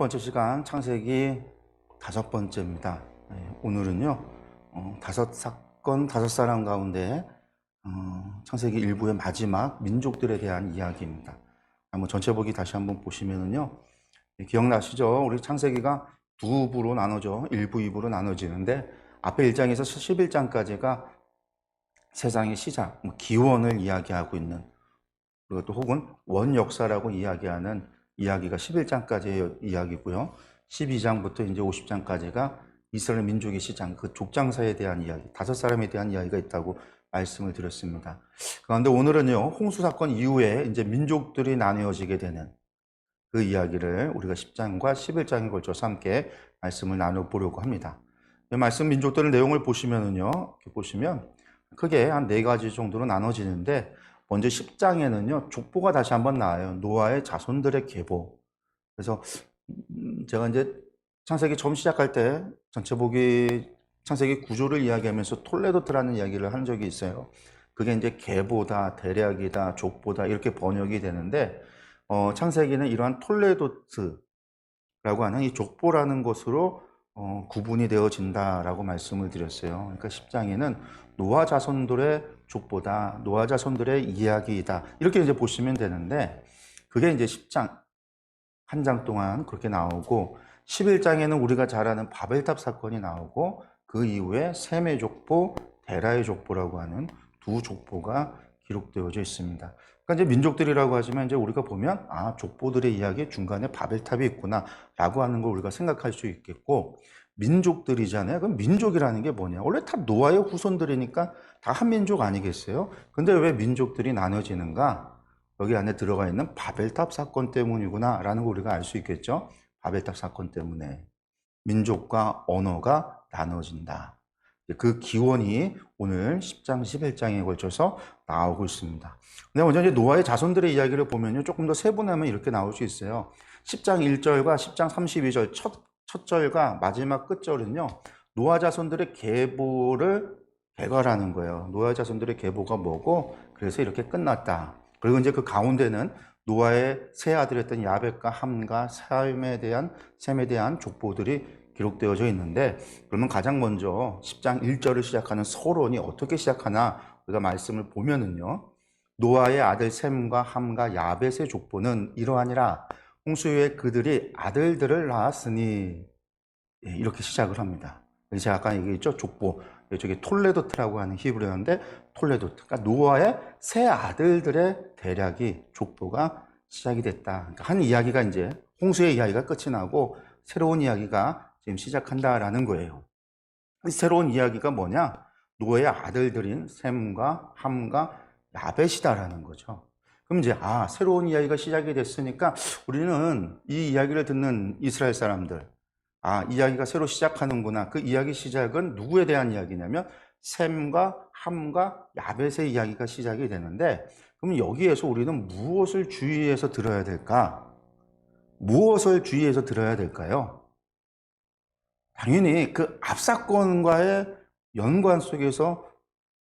번째 시간 창세기 5번째입니다. 오늘은요, 다섯 사건, 다섯 사람 가운데 창세기 일부의 마지막 민족들에 대한 이야기입니다. 한번 전체 보기 다시 한번 보시면은요, 기억나시죠? 우리 창세기가 두 부로 나눠져, 1부, 2부로 나눠지는데 앞에 1장에서 11장까지가 세상의 시작, 기원을 이야기하고 있는, 그리고 또 혹은 원역사라고 이야기하는 이야기가 11장까지의 이야기고요. 12장부터 이제 50장까지가 이스라엘 민족의 시작, 그 족장사에 대한 이야기, 다섯 사람에 대한 이야기가 있다고 말씀을 드렸습니다. 그런데 오늘은요, 홍수 사건 이후에 이제 민족들이 나뉘어지게 되는 그 이야기를 우리가 10장과 11장에 걸쳐서 함께 말씀을 나눠보려고 합니다. 말씀 민족들의 내용을 보시면은요, 이렇게 보시면 크게 한 4가지 정도로 나눠지는데, 먼저 10장에는요, 족보가 다시 한번 나와요. 노아의 자손들의 계보. 그래서 제가 이제 창세기 처음 시작할 때 전체 보기 창세기 구조를 이야기하면서 톨레도트라는 이야기를 한 적이 있어요. 그게 이제 계보다, 대략이다, 족보다 이렇게 번역이 되는데, 창세기는 이러한 톨레도트라고 하는 이 족보라는 것으로 구분이 되어진다라고 말씀을 드렸어요. 그러니까 10장에는 노아 자손들의 족보다, 노아 자손들의 이야기이다, 이렇게 이제 보시면 되는데, 그게 이제 10장 한 장 동안 그렇게 나오고, 11장에는 우리가 잘 아는 바벨탑 사건이 나오고, 그 이후에 셈의 족보, 데라의 족보라고 하는 두 족보가 기록되어져 있습니다. 그러니까 이제 민족들이라고 하지만 이제 우리가 보면 족보들의 이야기 중간에 바벨탑이 있구나라고 하는 걸 우리가 생각할 수 있겠고, 민족들이잖아요. 그럼 민족이라는 게 뭐냐? 원래 다 노아의 후손들이니까 다 한 민족 아니겠어요? 근데 왜 민족들이 나눠지는가? 여기 안에 들어가 있는 바벨탑 사건 때문이구나라는 걸 우리가 알 수 있겠죠? 바벨탑 사건 때문에 민족과 언어가 나눠진다. 그 기원이 오늘 10장, 11장에 걸쳐서 나오고 있습니다. 근데 먼저 이제 노아의 자손들의 이야기를 보면요, 조금 더 세분하면 이렇게 나올 수 있어요. 10장 1절과 10장 32절 첫 절과 마지막 끝절은요, 노아 자손들의 계보를 개괄하는 거예요. 노아 자손들의 계보가 뭐고, 그래서 이렇게 끝났다. 그리고 이제 그 가운데는 노아의 세 아들이었던 야벳과 함과 셈에 대한 족보들이 기록되어져 있는데, 그러면 가장 먼저 10장 1절을 시작하는 서론이 어떻게 시작하나 우리가 말씀을 보면은요, 노아의 아들 셈과 함과 야벳의 족보는 이러하니라. 홍수 후에 그들이 아들들을 낳았으니, 이렇게 시작을 합니다. 제가 아까 얘기했죠, 족보. 이쪽에 톨레도트라고 하는 히브리어인데, 톨레도트. 그러니까 노아의 세 아들들의 대략이 족보가 시작이 됐다. 그러니까 한 이야기가 이제 홍수의 이야기가 끝이 나고 새로운 이야기가 지금 시작한다라는 거예요. 이 새로운 이야기가 뭐냐? 노아의 아들들인 셈과 함과 야벳이다라는 거죠. 그럼 이제 새로운 이야기가 시작이 됐으니까 우리는 이 이야기를 듣는 이스라엘 사람들, 이야기가 새로 시작하는구나. 그 이야기 시작은 누구에 대한 이야기냐면 셈과 함과 야벳의 이야기가 시작이 되는데, 그럼 여기에서 우리는 무엇을 주의해서 들어야 될까? 무엇을 주의해서 들어야 될까요? 당연히 그 앞사건과의 연관 속에서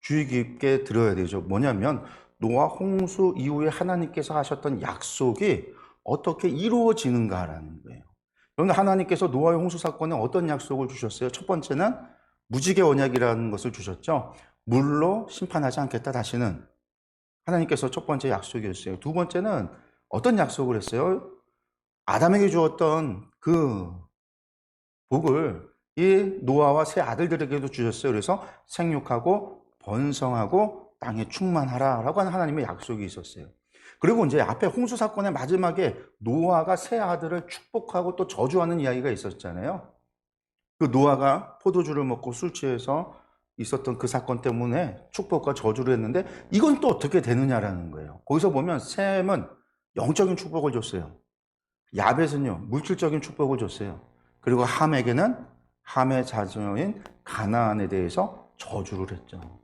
주의 깊게 들어야 되죠. 뭐냐면 노아 홍수 이후에 하나님께서 하셨던 약속이 어떻게 이루어지는가라는 거예요. 그런데 하나님께서 노아의 홍수 사건에 어떤 약속을 주셨어요? 첫 번째는 무지개 언약이라는 것을 주셨죠. 물로 심판하지 않겠다 다시는. 하나님께서 첫 번째 약속이었어요. 두 번째는 어떤 약속을 했어요? 아담에게 주었던 그 복을 이 노아와 세 아들들에게도 주셨어요. 그래서 생육하고 번성하고 땅에 충만하라 라고 하는 하나님의 약속이 있었어요. 그리고 이제 앞에 홍수 사건의 마지막에 노아가 세 아들을 축복하고 또 저주하는 이야기가 있었잖아요. 그 노아가 포도주를 먹고 술 취해서 있었던 그 사건 때문에 축복과 저주를 했는데, 이건 또 어떻게 되느냐라는 거예요. 거기서 보면 셈은 영적인 축복을 줬어요. 야벳은요, 물질적인 축복을 줬어요. 그리고 함에게는 함의 자손인 가나안에 대해서 저주를 했죠.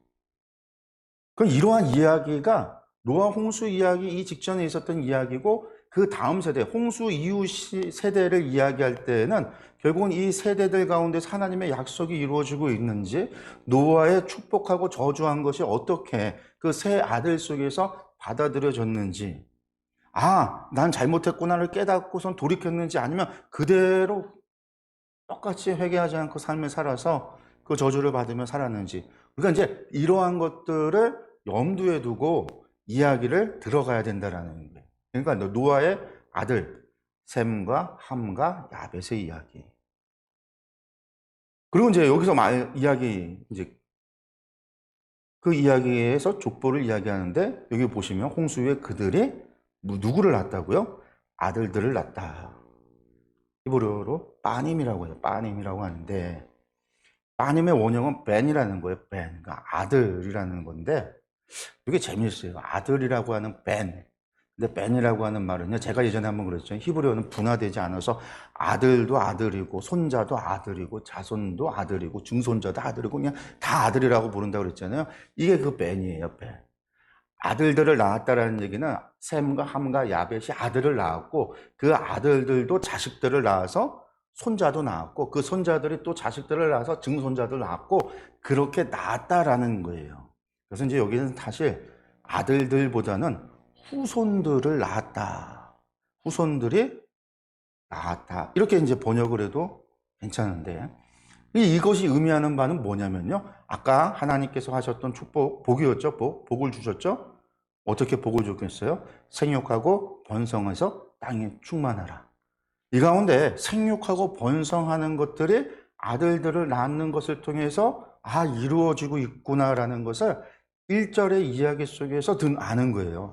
그럼 이러한 이야기가 노아 홍수 이야기 이 직전에 있었던 이야기고, 그 다음 세대, 홍수 이후 세대를 이야기할 때에는 결국은 이 세대들 가운데서 하나님의 약속이 이루어지고 있는지, 노아의 축복하고 저주한 것이 어떻게 그 세 아들 속에서 받아들여졌는지, 난 잘못했구나를 깨닫고선 돌이켰는지 아니면 그대로 똑같이 회개하지 않고 삶을 살아서 그 저주를 받으며 살았는지. 그러니까 이제 이러한 것들을 염두에 두고 이야기를 들어가야 된다라는 거예요. 그러니까 노아의 아들 셈과 함과 야벳의 이야기. 그리고 이제 여기서 이야기 이제 그 이야기에서 족보를 이야기하는데 여기 보시면 홍수 에 그들이 누구를 낳았다고요? 아들들을 낳았다. 히브리어로 빠님이라고 해요. 빠님이라고 하는데 빠님의 원형은 벤이라는 거예요. 벤. 그러니까 아들이라는 건데 이게 재미있어요. 아들이라고 하는 벤. 근데 벤이라고 하는 말은요. 제가 예전에 한번 그랬죠. 히브리어는 분화되지 않아서 아들도 아들이고 손자도 아들이고 자손도 아들이고 중손자도 아들이고 그냥 다 아들이라고 부른다고 그랬잖아요. 이게 그 벤이에요. 벤. 아들들을 낳았다라는 얘기는 셈과 함과 야벳이 아들을 낳았고 그 아들들도 자식들을 낳아서 손자도 낳았고 그 손자들이 또 자식들을 낳아서 증손자들 낳았고 그렇게 낳았다라는 거예요. 그래서 이제 여기는 사실 아들들보다는 후손들을 낳았다. 후손들이 낳았다. 이렇게 이제 번역을 해도 괜찮은데 이것이 의미하는 바는 뭐냐면요. 아까 하나님께서 하셨던 축복, 복이었죠. 복을 주셨죠. 어떻게 복을 줬겠어요? 생육하고 번성해서 땅에 충만하라. 이 가운데 생육하고 번성하는 것들이 아들들을 낳는 것을 통해서 이루어지고 있구나라는 것을 1절의 이야기 속에서 아는 거예요.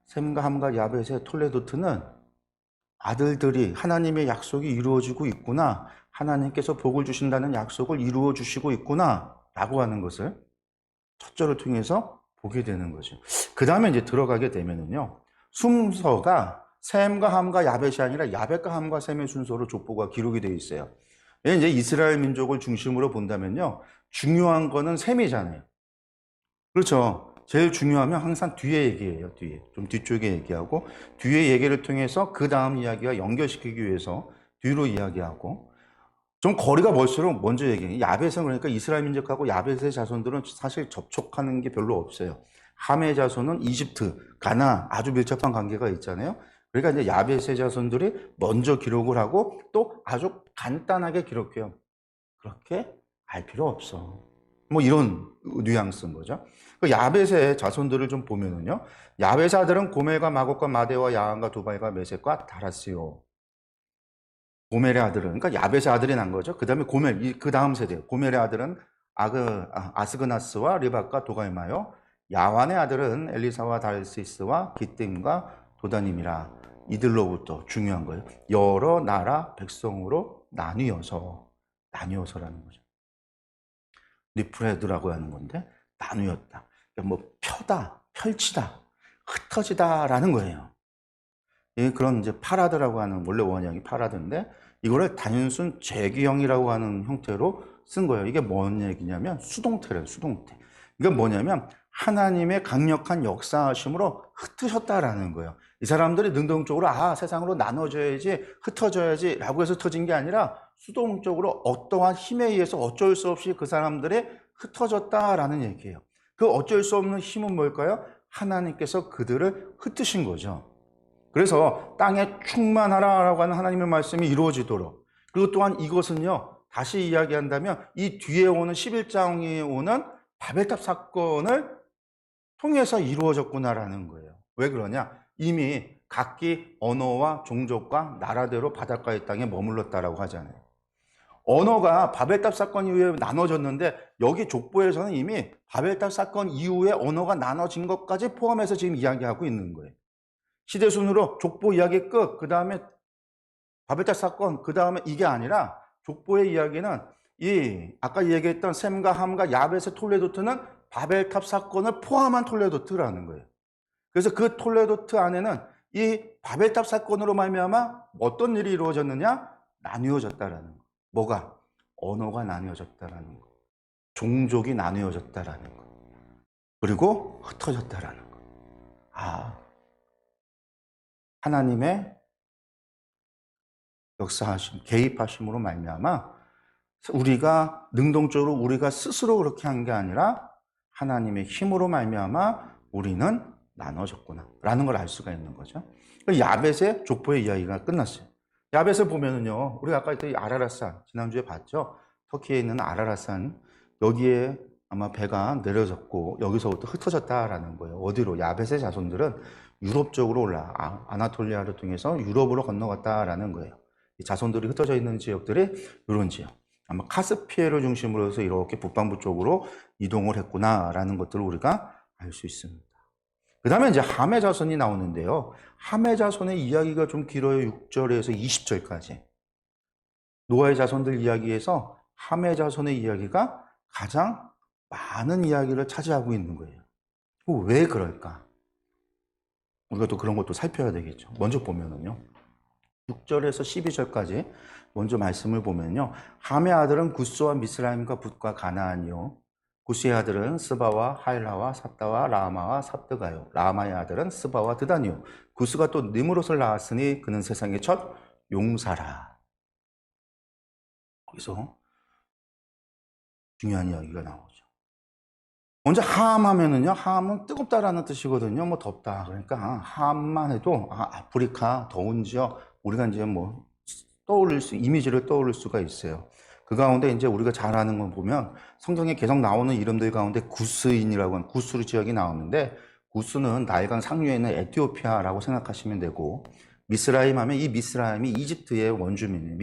셈과 함과 야벳의 톨레도트는 아들들이 하나님의 약속이 이루어지고 있구나. 하나님께서 복을 주신다는 약속을 이루어 주시고 있구나. 라고 하는 것을 첫 절을 통해서 보게 되는 거죠. 그 다음에 이제 들어가게 되면은요. 순서가 셈과 함과 야벳이 아니라 야벳과 함과 셈의 순서로 족보가 기록이 되어 있어요. 이제 이스라엘 민족을 중심으로 본다면요. 중요한 거는 셈이잖아요. 그렇죠. 제일 중요하면 항상 뒤에 얘기해요. 뒤에. 좀 뒤쪽에 얘기하고 뒤에 얘기를 통해서 그 다음 이야기와 연결시키기 위해서 뒤로 이야기하고 좀 거리가 멀수록 먼저 얘기해요. 야벳은 그러니까 이스라엘 민족하고 야벳의 자손들은 사실 접촉하는 게 별로 없어요. 함의 자손은 이집트, 가나 아주 밀접한 관계가 있잖아요. 그러니까 이제 야벳의 자손들이 먼저 기록을 하고 또 아주 간단하게 기록해요. 그렇게 알 필요 없어. 뭐 이런 뉘앙스인 거죠. 그 야벳의 자손들을 좀 보면은요. 야벳의 아들은 고멜과 마곡과 마대와 야한과 두발과 메섹과 다라스요. 고멜의 아들은 그러니까 야벳의 아들이 난 거죠. 그 다음에 고멜, 그 다음 세대 고멜의 아들은 아스그나스와 리박과 도갈마요. 야완의 아들은 엘리사와 달시스와 기뜸과 도다님이라. 이들로부터 중요한 거예요. 여러 나라 백성으로 나뉘어서라는 거죠. 리프레드라고 하는 건데 나누었다. 그러니까 뭐 펴다, 펼치다, 흩어지다라는 거예요. 그런 이제 파라드라고 하는 원래 원형이 파라드인데 이거를 단순 재기형이라고 하는 형태로 쓴 거예요. 이게 뭔 얘기냐면 수동태래요. 수동태. 이게 뭐냐면 하나님의 강력한 역사하심으로 흩으셨다라는 거예요. 이 사람들이 능동적으로 세상으로 나눠져야지 흩어져야지 라고 해서 흩어진 게 아니라 수동적으로 어떠한 힘에 의해서 어쩔 수 없이 그 사람들이 흩어졌다라는 얘기예요. 그 어쩔 수 없는 힘은 뭘까요? 하나님께서 그들을 흩으신 거죠. 그래서 땅에 충만하라라고 하는 하나님의 말씀이 이루어지도록 그리고 또한 이것은요 다시 이야기한다면 이 뒤에 오는 11장에 오는 바벨탑 사건을 통해서 이루어졌구나라는 거예요. 왜 그러냐? 이미 각기 언어와 종족과 나라대로 바닷가의 땅에 머물렀다라고 하잖아요. 언어가 바벨탑 사건 이후에 나눠졌는데 여기 족보에서는 이미 바벨탑 사건 이후에 언어가 나눠진 것까지 포함해서 지금 이야기하고 있는 거예요. 시대순으로 족보 이야기 끝, 그 다음에 바벨탑 사건, 그 다음에 이게 아니라 족보의 이야기는 아까 얘기했던 셈과 함과 야벳의 톨레도트는 바벨탑 사건을 포함한 톨레도트라는 거예요. 그래서 그 톨레도트 안에는 이 바벨탑 사건으로 말미암아 어떤 일이 이루어졌느냐? 나뉘어졌다라는 거. 뭐가? 언어가 나뉘어졌다라는 거. 종족이 나뉘어졌다라는 거. 그리고 흩어졌다라는 거. 하나님의 역사하심, 개입하심으로 말미암아 우리가 능동적으로 우리가 스스로 그렇게 한 게 아니라 하나님의 힘으로 말미암아 우리는 나눠졌구나 라는 걸 알 수가 있는 거죠. 야벳의 족보의 이야기가 끝났어요. 야벳을 보면은요, 우리가 아까 그 아라랏산 지난주에 봤죠. 터키에 있는 아라랏산, 여기에 아마 배가 내려졌고 여기서부터 흩어졌다라는 거예요. 어디로? 야벳의 자손들은 유럽 쪽으로 아나톨리아를 통해서 유럽으로 건너갔다라는 거예요. 이 자손들이 흩어져 있는 지역들이 이런 지역, 아마 카스피해를 중심으로 해서 이렇게 북반부 쪽으로 이동을 했구나라는 것들을 우리가 알 수 있습니다. 그 다음에 이제 함의 자손이 나오는데요. 함의 자손의 이야기가 좀 길어요. 6절에서 20절까지. 노아의 자손들 이야기에서 함의 자손의 이야기가 가장 많은 이야기를 차지하고 있는 거예요. 왜 그럴까? 우리가 또 그런 것도 살펴야 되겠죠. 먼저 보면은요, 6절에서 12절까지 먼저 말씀을 보면요, 함의 아들은 구스와 미스라임과 붓과 가나안이요, 구스의 아들은 스바와 하일라와 삽다와 라마와 삽드가요, 라마의 아들은 스바와 드다니요, 구스가 또 느므롯을 낳았으니 그는 세상의 첫 용사라. 거기서 중요한 이야기가 나오죠. 먼저 함 하면은요, 함은 뜨겁다라는 뜻이거든요. 뭐 덥다. 그러니까 함만 해도 아프리카 더운 지역, 우리가 이제 뭐 이미지를 떠올릴 수가 있어요. 그 가운데 이제 우리가 잘 아는 걸 보면 성경에 계속 나오는 이름들 가운데 구스인이라고 하는 구스 지역이 나오는데, 구스는 나일강 상류에 있는 에티오피아라고 생각하시면 되고, 미스라임 하면 이 미스라임이 이집트의 원주민이에요.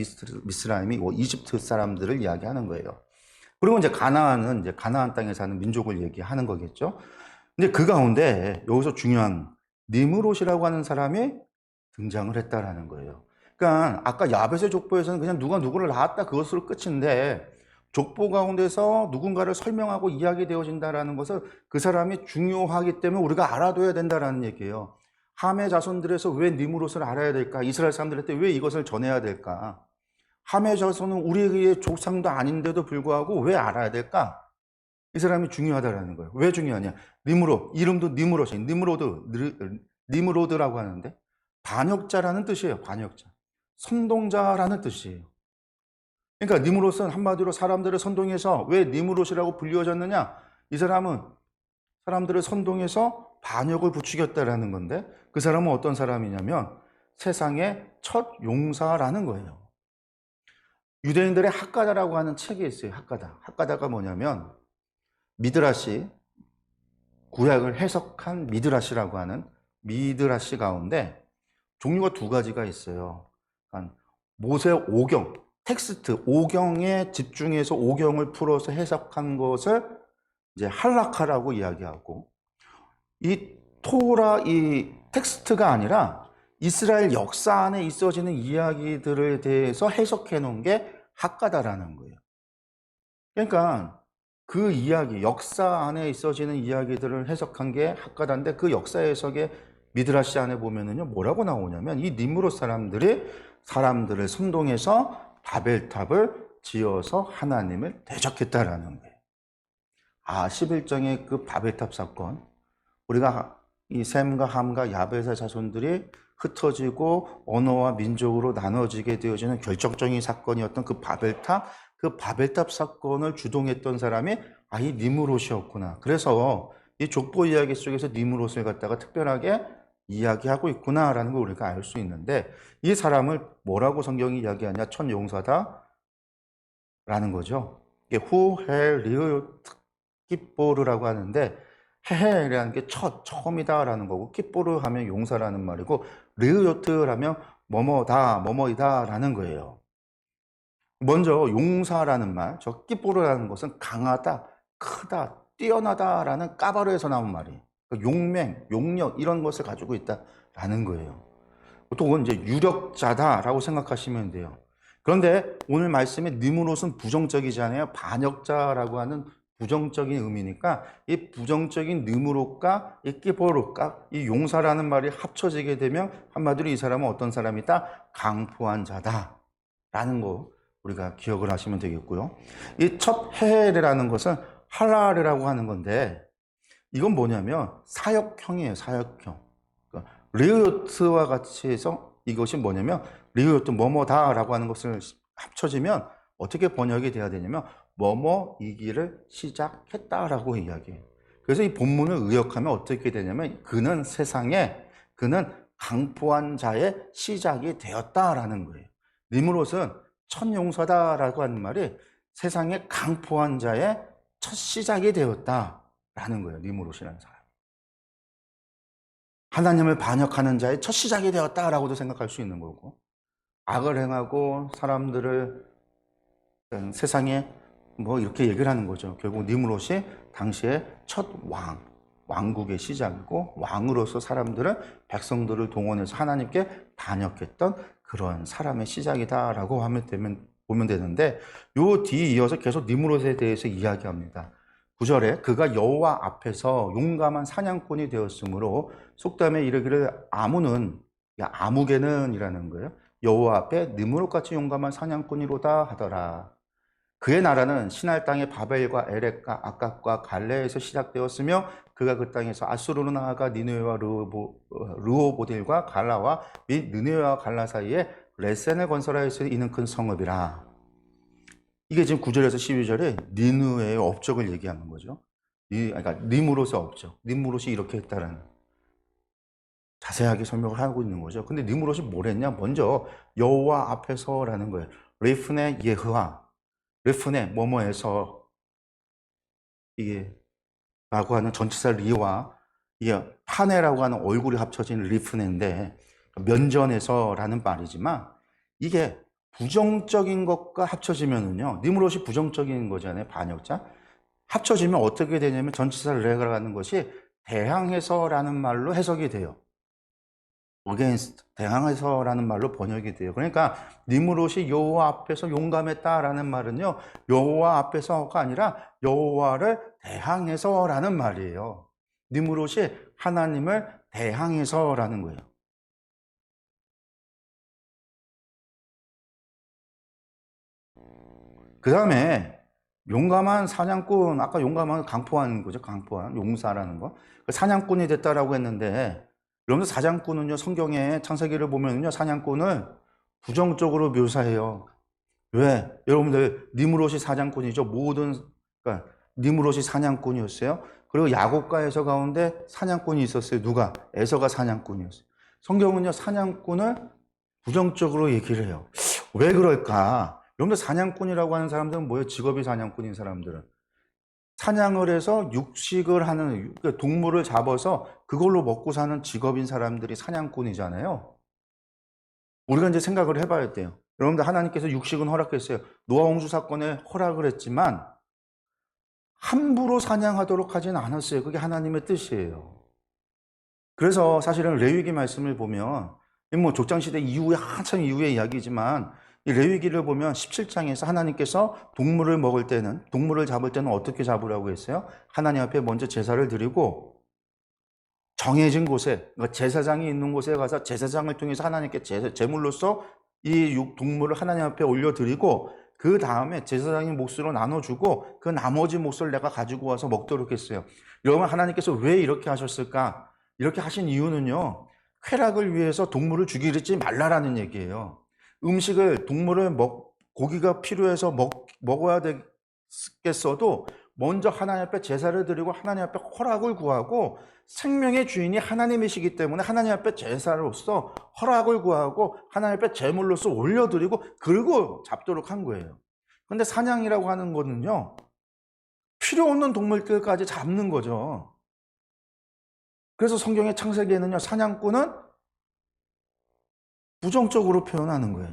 미스라임이 이집트 사람들을 이야기하는 거예요. 그리고 이제 가나안은 이제 가나안 땅에 사는 민족을 얘기하는 거겠죠. 근데 그 가운데 여기서 중요한 니므롯이라고 하는 사람이 등장을 했다라는 거예요. 그러니까 아까 야벳의 족보에서는 그냥 누가 누구를 낳았다 그것으로 끝인데, 족보 가운데서 누군가를 설명하고 이야기되어진다라는 것을 그 사람이 중요하기 때문에 우리가 알아둬야 된다라는 얘기예요. 함의 자손들에서 왜 니므롯을 알아야 될까? 이스라엘 사람들한테 왜 이것을 전해야 될까? 함의 자손은 우리의 조상도 아닌데도 불구하고 왜 알아야 될까? 이 사람이 중요하다라는 거예요. 왜 중요하냐? 니므롯, 이름도 니므롯이, 니므로드라고 하는데 반역자라는 뜻이에요. 반역자. 선동자라는 뜻이에요. 그러니까 니므롯은 한마디로 사람들을 선동해서, 왜 니므롯이라고 불리워졌느냐? 이 사람은 사람들을 선동해서 반역을 부추겼다라는 건데, 그 사람은 어떤 사람이냐면 세상의 첫 용사라는 거예요. 유대인들의 학가다라고 하는 책이 있어요. 학가다가 뭐냐면 미드라시, 구약을 해석한 미드라시라고 하는 미드라시 가운데 종류가 두 가지가 있어요. 그러니까 모세 오경, 텍스트, 오경에 집중해서 오경을 풀어서 해석한 것을 이제 할라카라고 이야기하고, 이 토라, 이 텍스트가 아니라 이스라엘 역사 안에 있어지는 이야기들에 대해서 해석해 놓은 게 학가다라는 거예요. 그러니까 그 이야기, 역사 안에 있어지는 이야기들을 해석한 게 학가다인데, 그 역사 해석의 미드라시 안에 보면은요, 뭐라고 나오냐면 이 니므롯 사람들이 사람들을 선동해서 바벨탑을 지어서 하나님을 대적했다라는 거예요. 11장의 그 바벨탑 사건, 우리가 이 셈과 함과 야벳의 자손들이 흩어지고 언어와 민족으로 나눠지게 되어지는 결정적인 사건이었던 그 바벨탑 사건을 주동했던 사람이 이 니므롯이었구나. 그래서 이 족보 이야기 속에서 니므롯을 갖다가 특별하게 이야기하고 있구나라는 걸 우리가 알 수 있는데, 이 사람을 뭐라고 성경이 이야기하냐? 첫 용사다라는 거죠. 이게 후헬리오트 깃보르라고 하는데, 헤헤라는 게 처음이다라는 거고, 깃보르 하면 용사라는 말이고, 르요트라면 뭐뭐다, 뭐뭐이다라는 거예요. 먼저 용사라는 말, 저 깃보르라는 것은 강하다, 크다, 뛰어나다라는 까바르에서 나온 말이에요. 용맹, 용력 이런 것을 가지고 있다라는 거예요. 보통은 이제 유력자다라고 생각하시면 돼요. 그런데 오늘 말씀의 니므롯은 부정적이잖아요. 반역자라고 하는 부정적인 의미니까 이 부정적인 느무롯과 이 끼보르가 이 용사라는 말이 합쳐지게 되면 한마디로 이 사람은 어떤 사람이다? 강포한 자다라는 거 우리가 기억을 하시면 되겠고요. 이 첫 헤헬이라는 것은 할라르라고 하는 건데, 이건 뭐냐면 사역형이에요. 사역형. 그러니까 리오트와 같이 해서 이것이 뭐냐면 리오트 뭐뭐다라고 하는 것을 합쳐지면 어떻게 번역이 돼야 되냐면 뭐뭐이기를 시작했다라고 이야기해요. 그래서 이 본문을 의역하면 어떻게 되냐면 그는 강포한 자의 시작이 되었다라는 거예요. 니무롯은 첫 용사다라고 하는 말이 세상에 강포한 자의 첫 시작이 되었다라는 거예요. 니무롯이라는 사람. 하나님을 반역하는 자의 첫 시작이 되었다라고도 생각할 수 있는 거고, 악을 행하고 사람들을 세상에 뭐 이렇게 얘기를 하는 거죠. 결국 니무롯이 당시에 첫 왕국의 시작이고, 왕으로서 사람들은 백성들을 동원해서 하나님께 반역했던 그런 사람의 시작이다라고 보면 되는데, 요 뒤에 이어서 계속 니무롯에 대해서 이야기합니다. 9절에 그가 여호와 앞에서 용감한 사냥꾼이 되었으므로 속담에 이르기를 아무개는이라는 거예요. 여호와 앞에 느무롯같이 용감한 사냥꾼이로다 하더라. 그의 나라는 시날 땅의 바벨과 에렉과 아깝과 갈레에서 시작되었으며 그가 그 땅에서 아수르로 나아가 니느웨와 르호보딜과 갈라와 및 느느웨와 갈라 사이에 레센을 건설하였으니 이는 큰 성읍이라. 이게 지금 9절에서 12절에 니느웨의 업적을 얘기하는 거죠. 그러니까 니무롯의 업적, 니무롯이 이렇게 했다라는 자세하게 설명을 하고 있는 거죠. 근데 니무롯이 뭘 했냐? 먼저 여호와 앞에서라는 거예요. 리프네 예흐와, 리프네 뭐뭐에서, 이게 라고 하는 전치사 리와 이게 파네라고 하는 얼굴이 합쳐진 리프네인데, 면전에서라는 말이지만 이게 부정적인 것과 합쳐지면은요, 니무롯이 부정적인 거잖아요. 반역자. 합쳐지면 어떻게 되냐면 전치사 레가라는 것이 대항해서라는 말로 해석이 돼요. against, 대항해서라는 말로 번역이 돼요. 그러니까 니무롯이 여호와 앞에서 용감했다라는 말은요, 여호와 앞에서가 아니라 여호와를 대항해서라는 말이에요. 니무롯이 하나님을 대항해서라는 거예요. 그 다음에 용감한 사냥꾼, 아까 용감한 강포한 거죠. 강포한 용사라는 거. 사냥꾼이 됐다라고 했는데, 여러분들 사냥꾼은요, 성경의 창세기를 보면요, 사냥꾼을 부정적으로 묘사해요. 왜? 여러분들 니무롯이 사냥꾼이죠. 그러니까 니무롯이 사냥꾼이었어요. 그리고 야곱과에서 가운데 사냥꾼이 있었어요. 누가? 에서가 사냥꾼이었어요. 성경은요, 사냥꾼을 부정적으로 얘기를 해요. 왜 그럴까? 여러분들 사냥꾼이라고 하는 사람들은 뭐예요? 직업이 사냥꾼인 사람들은 사냥을 해서 육식을 하는, 동물을 잡아서 그걸로 먹고 사는 직업인 사람들이 사냥꾼이잖아요. 우리가 이제 생각을 해봐야 돼요. 여러분들 하나님께서 육식은 허락했어요. 노아 홍수 사건에 허락을 했지만 함부로 사냥하도록 하지는 않았어요. 그게 하나님의 뜻이에요. 그래서 사실은 레위기 말씀을 보면, 뭐 족장시대 이후에 한참 이후의 이야기지만, 이 레위기를 보면 17장에서 하나님께서 동물을 잡을 때는 어떻게 잡으라고 했어요? 하나님 앞에 먼저 제사를 드리고 정해진 곳에, 그러니까 제사장이 있는 곳에 가서 제사장을 통해서 하나님께 제물로서 이 동물을 하나님 앞에 올려드리고, 그 다음에 제사장이 몫으로 나눠주고 그 나머지 몫을 내가 가지고 와서 먹도록 했어요. 여러분, 하나님께서 왜 이렇게 하셨을까? 이렇게 하신 이유는요, 쾌락을 위해서 동물을 죽이지 말라라는 얘기예요. 고기가 필요해서 먹어야 되겠어도 먼저 하나님 앞에 제사를 드리고 하나님 앞에 허락을 구하고, 생명의 주인이 하나님이시기 때문에 하나님 앞에 제사로서 허락을 구하고 하나님 앞에 제물로서 올려드리고 그리고 잡도록 한 거예요. 그런데 사냥이라고 하는 거는요, 필요 없는 동물들까지 잡는 거죠. 그래서 성경의 창세기에는요, 사냥꾼은 부정적으로 표현하는 거예요.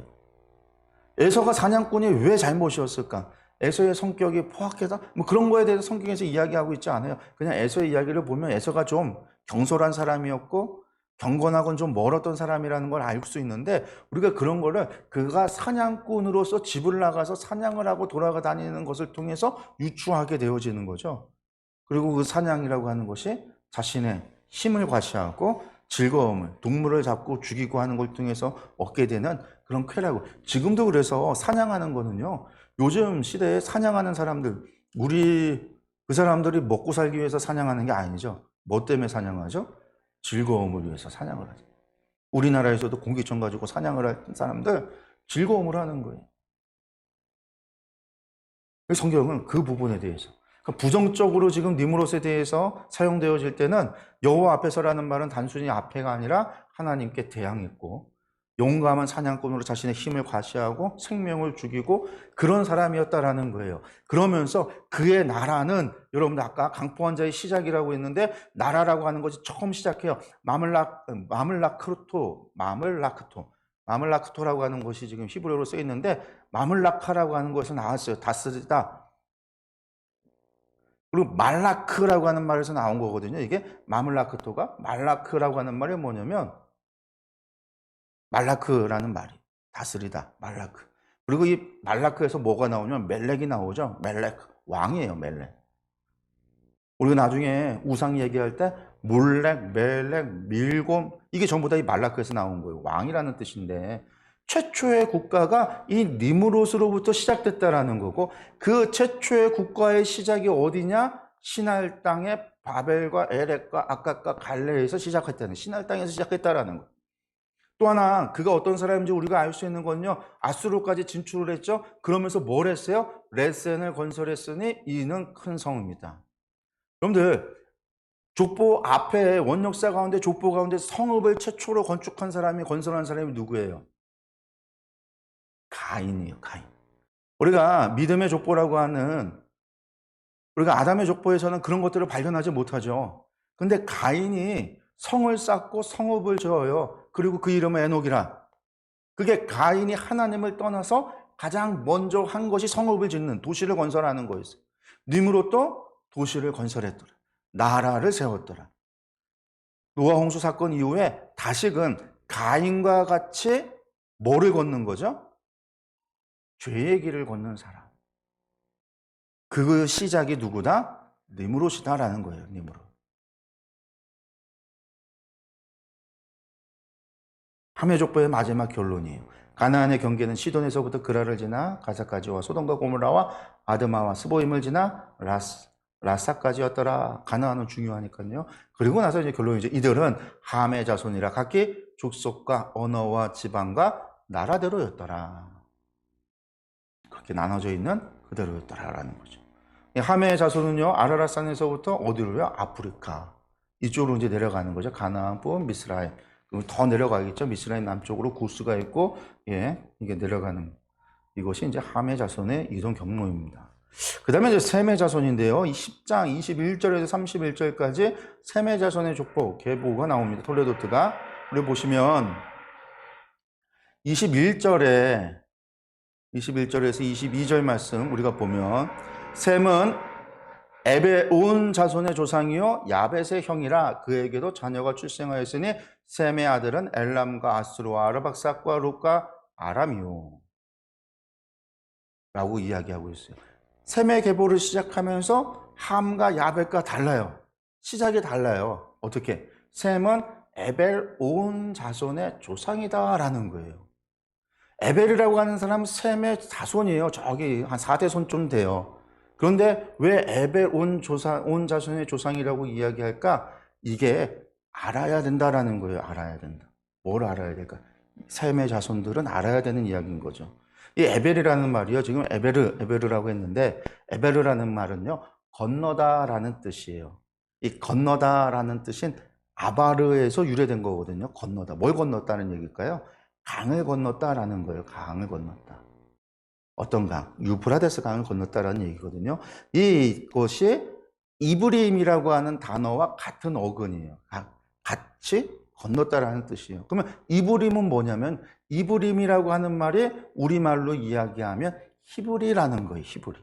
에서가 사냥꾼이 왜 잘못이었을까? 에서의 성격이 포악해서 뭐 그런 거에 대해서 성경에서 이야기하고 있지 않아요. 그냥 에서의 이야기를 보면 에서가 좀 경솔한 사람이었고 경건하고는 좀 멀었던 사람이라는 걸 알 수 있는데, 우리가 그런 거를 그가 사냥꾼으로서 집을 나가서 사냥을 하고 돌아다니는 것을 통해서 유추하게 되어지는 거죠. 그리고 그 사냥이라고 하는 것이 자신의 힘을 과시하고 즐거움을, 동물을 잡고 죽이고 하는 걸 통해서 얻게 되는 그런 쾌락. 지금도 그래서 사냥하는 거는요, 요즘 시대에 사냥하는 사람들, 그 사람들이 먹고 살기 위해서 사냥하는 게 아니죠. 뭐 때문에 사냥하죠? 즐거움을 위해서 사냥을 하죠. 우리나라에서도 공기총 가지고 사냥을 하는 사람들 즐거움을 하는 거예요. 성경은 그 부분에 대해서, 부정적으로 지금 니므롯에 대해서 사용되어질 때는 여호와 앞에서라는 말은 단순히 앞에가 아니라 하나님께 대항했고 용감한 사냥꾼으로 자신의 힘을 과시하고 생명을 죽이고 그런 사람이었다라는 거예요. 그러면서 그의 나라는 여러분들 아까 강포한 자의 시작이라고 했는데 나라라고 하는 것이 처음 시작해요. 마물라크토라고 하는 것이 지금 히브리어로 써 있는데 마물라카라고 하는 것에서 나왔어요. 다스리다. 그리고 말라크라고 하는 말에서 나온 거거든요. 이게 마물라크토가 말라크라고 하는 말이 뭐냐면 말라크라는 말이 다스리다 말라크. 그리고 이 말라크에서 뭐가 나오냐면 멜렉이 나오죠. 멜렉 왕이에요. 멜렉. 우리가 나중에 우상 얘기할 때 몰렉, 멜렉, 밀곰 이게 전부 다 이 말라크에서 나온 거예요. 왕이라는 뜻인데 최초의 국가가 이 니므롯으로부터 시작됐다라는 거고 그 최초의 국가의 시작이 어디냐? 시날 땅의 바벨과 에렉과 아깝과 갈레에서 시작했다는 시날 땅에서 시작했다라는 거예요. 또 하나 그가 어떤 사람인지 우리가 알 수 있는 건요. 아수르까지 진출을 했죠. 그러면서 뭘 했어요? 레센을 건설했으니 이는 큰 성읍이다. 여러분들 족보 앞에 원역사 가운데 족보 가운데 성읍을 최초로 건축한 사람이 건설한 사람이 누구예요? 가인이에요. 가인. 우리가 믿음의 족보라고 하는 우리가 아담의 족보에서는 그런 것들을 발견하지 못하죠. 근데 가인이 성을 쌓고 성읍을 지어요. 그리고 그 이름은 에녹이라. 그게 가인이 하나님을 떠나서 가장 먼저 한 것이 성읍을 짓는 도시를 건설하는 거였어요. 니므롯도 도시를 건설했더라. 나라를 세웠더라. 노아 홍수 사건 이후에 다시금 가인과 같이 뭐를 걷는 거죠? 죄의 길을 걷는 사람. 그 시작이 누구다? 니므롯이다라는 거예요. 니므롯. 함해족보의 마지막 결론이에요. 가나안의 경계는 시돈에서부터 그라를 지나 가사까지와 소돔과 고모라와 아드마와 스보임을 지나 라사까지였더라. 가나안은 중요하니까요. 그리고 나서 이제 결론이죠. 이들은 함의 자손이라 각기 족속과 언어와 지방과 나라대로였더라. 그렇게 나눠져 있는 그대로였더라라는 거죠. 함의 자손은요 아라랏산에서부터 어디로요? 아프리카 이쪽으로 이제 내려가는 거죠. 가나안뿐 미스라임. 더 내려가겠죠. 미스라임 남쪽으로 구스가 있고, 예, 이게 내려가는 이것이 이제 함의 자손의 이동 경로입니다. 그 다음에 이제 셈의 자손인데요. 이 10장 21절에서 31절까지 셈의 자손의 족보, 계보가 나옵니다. 톨레도트가. 우리 보시면 21절에서 22절 말씀 우리가 보면 셈은 에베온 자손의 조상이요 야벳의 형이라 그에게도 자녀가 출생하였으니 셈의 아들은 엘람과 아수르와 아르박삭과 룻과 아람이요 라고 이야기하고 있어요. 셈의 계보를 시작하면서 함과 야벳과 달라요. 시작이 달라요. 어떻게? 셈은 에벨온 자손의 조상이다 라는 거예요. 에벨이라고 하는 사람은 셈의 자손이에요. 저기 한 4대 손좀 돼요. 그런데 왜 에벨 온 자손의 조상이라고 이야기할까? 이게 알아야 된다라는 거예요. 알아야 된다. 뭘 알아야 될까? 셈의 자손들은 알아야 되는 이야기인 거죠. 이 에벨이라는 말이요. 지금 에베르라고 했는데 에베르라는 말은요. 건너다라는 뜻이에요. 이 건너다라는 뜻인 아바르에서 유래된 거거든요. 건너다. 뭘 건넜다는 얘기일까요? 강을 건넜다라는 거예요. 강을 건넜다. 어떤 강? 유프라데스 강을 건넜다라는 얘기거든요. 이것이 이브림이라고 하는 단어와 같은 어근이에요. 같이 건넜다라는 뜻이에요. 그러면 이브림은 뭐냐면 이브림이라고 하는 말이 우리말로 이야기하면 히브리라는 거예요. 히브리.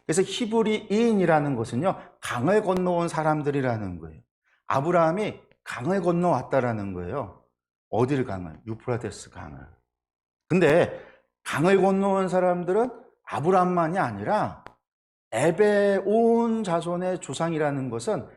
그래서 히브리인이라는 것은요. 강을 건너온 사람들이라는 거예요. 아브라함이 강을 건너왔다라는 거예요. 어디를 강을? 유프라데스 강을. 근데 강을 건너온 사람들은 아브람만이 아니라 에벨온 자손의 조상이라는 것은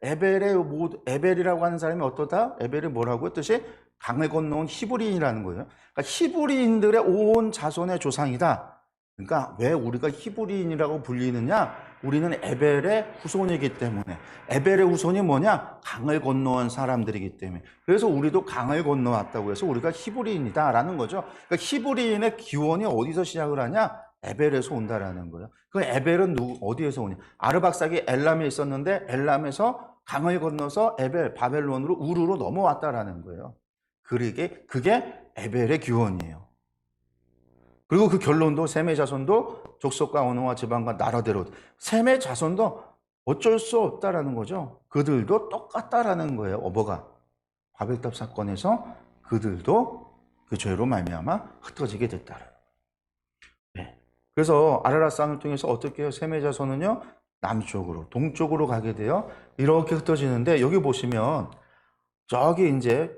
에벨이라고 하는 사람이 어떠다? 에벨이 뭐라고요? 뜻이 강을 건너온 히브리인이라는 거예요. 그러니까 히브리인들의 온 자손의 조상이다. 그러니까 왜 우리가 히브리인이라고 불리느냐? 우리는 에벨의 후손이기 때문에. 에벨의 후손이 뭐냐? 강을 건너온 사람들이기 때문에. 그래서 우리도 강을 건너왔다고 해서 우리가 히브리인이다라는 거죠. 그러니까 히브리인의 기원이 어디서 시작을 하냐? 에벨에서 온다라는 거예요. 그 에벨은 어디에서 오냐? 아르박삭이 엘람에 있었는데 엘람에서 강을 건너서 에벨, 바벨론으로 우르로 넘어왔다라는 거예요. 그게 에벨의 규원이에요. 그리고 그 결론도 셈의 자손도 족속과 언어와 지방과 나라대로, 셈의 자손도 어쩔 수 없다라는 거죠. 그들도 똑같다라는 거예요. 어버가 바벨탑 사건에서 그들도 그 죄로 말미암아 흩어지게 됐다라는 거예요. 네. 그래서 아라랏산을 통해서 어떻게 해요? 셈의 자손은요 남쪽으로, 동쪽으로 가게 돼요. 이렇게 흩어지는데 여기 보시면 저기 이제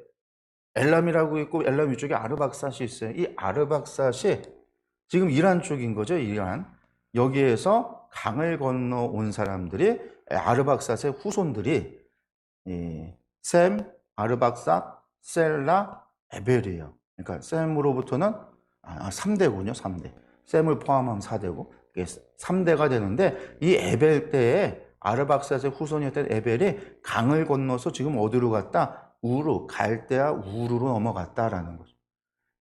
엘람이라고 있고 엘람 위쪽에 아르박삿이 있어요. 이 아르박삿이 지금 이란 쪽인 거죠. 이란. 여기에서 강을 건너 온 사람들이 아르박삿의 후손들이 셈, 아르박삿, 셀라, 에벨이에요. 그러니까 셈으로부터는 3대군요. 3대. 셈을 포함하면 4대고 3대가 되는데 이 에벨 때에 아르박삿의 후손이었던 에벨이 강을 건너서 지금 어디로 갔다? 우르, 갈대아 우르로 넘어갔다라는 거죠.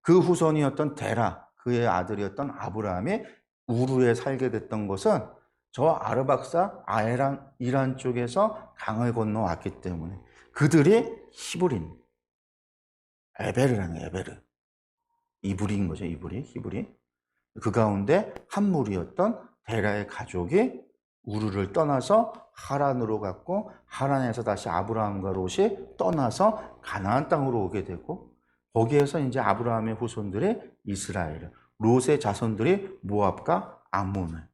그 후손이었던 데라, 그의 아들이었던 아브라함이 우르에 살게 됐던 것은 저 아르박사, 이란 쪽에서 강을 건너왔기 때문에 그들이 히브린, 에베르라는 이브리인 거죠. 히브리. 그 가운데 한 무리였던 데라의 가족이 우르를 떠나서 하란으로 갔고 하란에서 다시 아브라함과 롯이 떠나서 가나안 땅으로 오게 되고 거기에서 이제 아브라함의 후손들이 이스라엘, 롯의 자손들이 모압과 암몬을,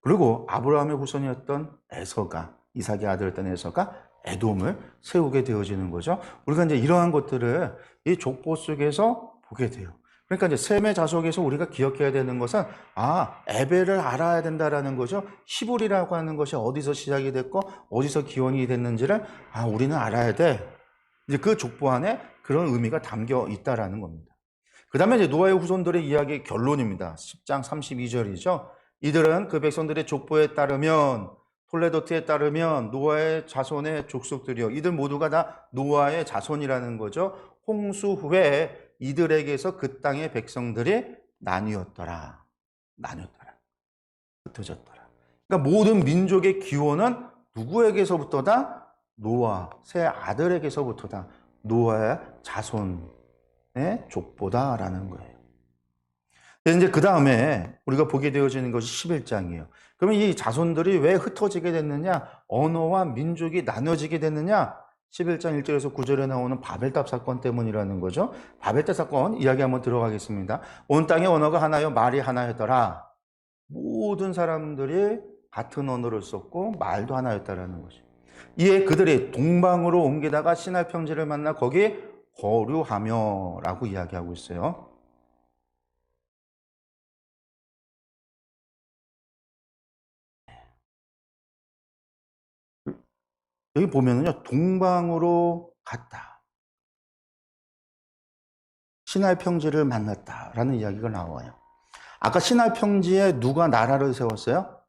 그리고 아브라함의 후손이었던 에서가, 이삭의 아들이었던 에서가 에돔을 세우게 되어지는 거죠. 우리가 이제 이러한 것들을 이 족보 속에서 보게 돼요. 그러니까 이제 셈의 자속에서 우리가 기억해야 되는 것은 에벨을 알아야 된다라는 거죠. 히브리라고 하는 것이 어디서 시작이 됐고 어디서 기원이 됐는지를 우리는 알아야 돼. 이제 그 족보 안에 그런 의미가 담겨 있다라는 겁니다. 그 다음에 이제 노아의 후손들의 이야기 결론입니다. 10장 32절이죠. 이들은 그 백성들의 족보에 따르면, 톨레도트에 따르면 노아의 자손의 족속들이요. 이들 모두가 다 노아의 자손이라는 거죠. 홍수 후에 이들에게서 그 땅의 백성들이 나뉘었더라. 흩어졌더라. 그러니까 모든 민족의 기원은 누구에게서부터다? 노아, 세 아들에게서부터다. 노아의 자손의 족보다라는 거예요. 이제 그 다음에 우리가 보게 되어지는 것이 11장이에요. 그러면 이 자손들이 왜 흩어지게 됐느냐? 언어와 민족이 나눠지게 됐느냐? 11장 1절에서 9절에 나오는 바벨탑 사건 때문이라는 거죠. 바벨탑 사건 이야기 한번 들어가겠습니다. 온 땅의 언어가 하나요, 말이 하나였더라. 모든 사람들이 같은 언어를 썼고 말도 하나였다라는 거죠. 이에 그들이 동방으로 옮기다가 시날 평지를 만나 거기 거류하며 라고 이야기하고 있어요. 여기 보면은요, 동방으로 갔다. 시날 평지를 만났다라는 이야기가 나와요. 아까 시날 평지에 누가 나라를 세웠어요?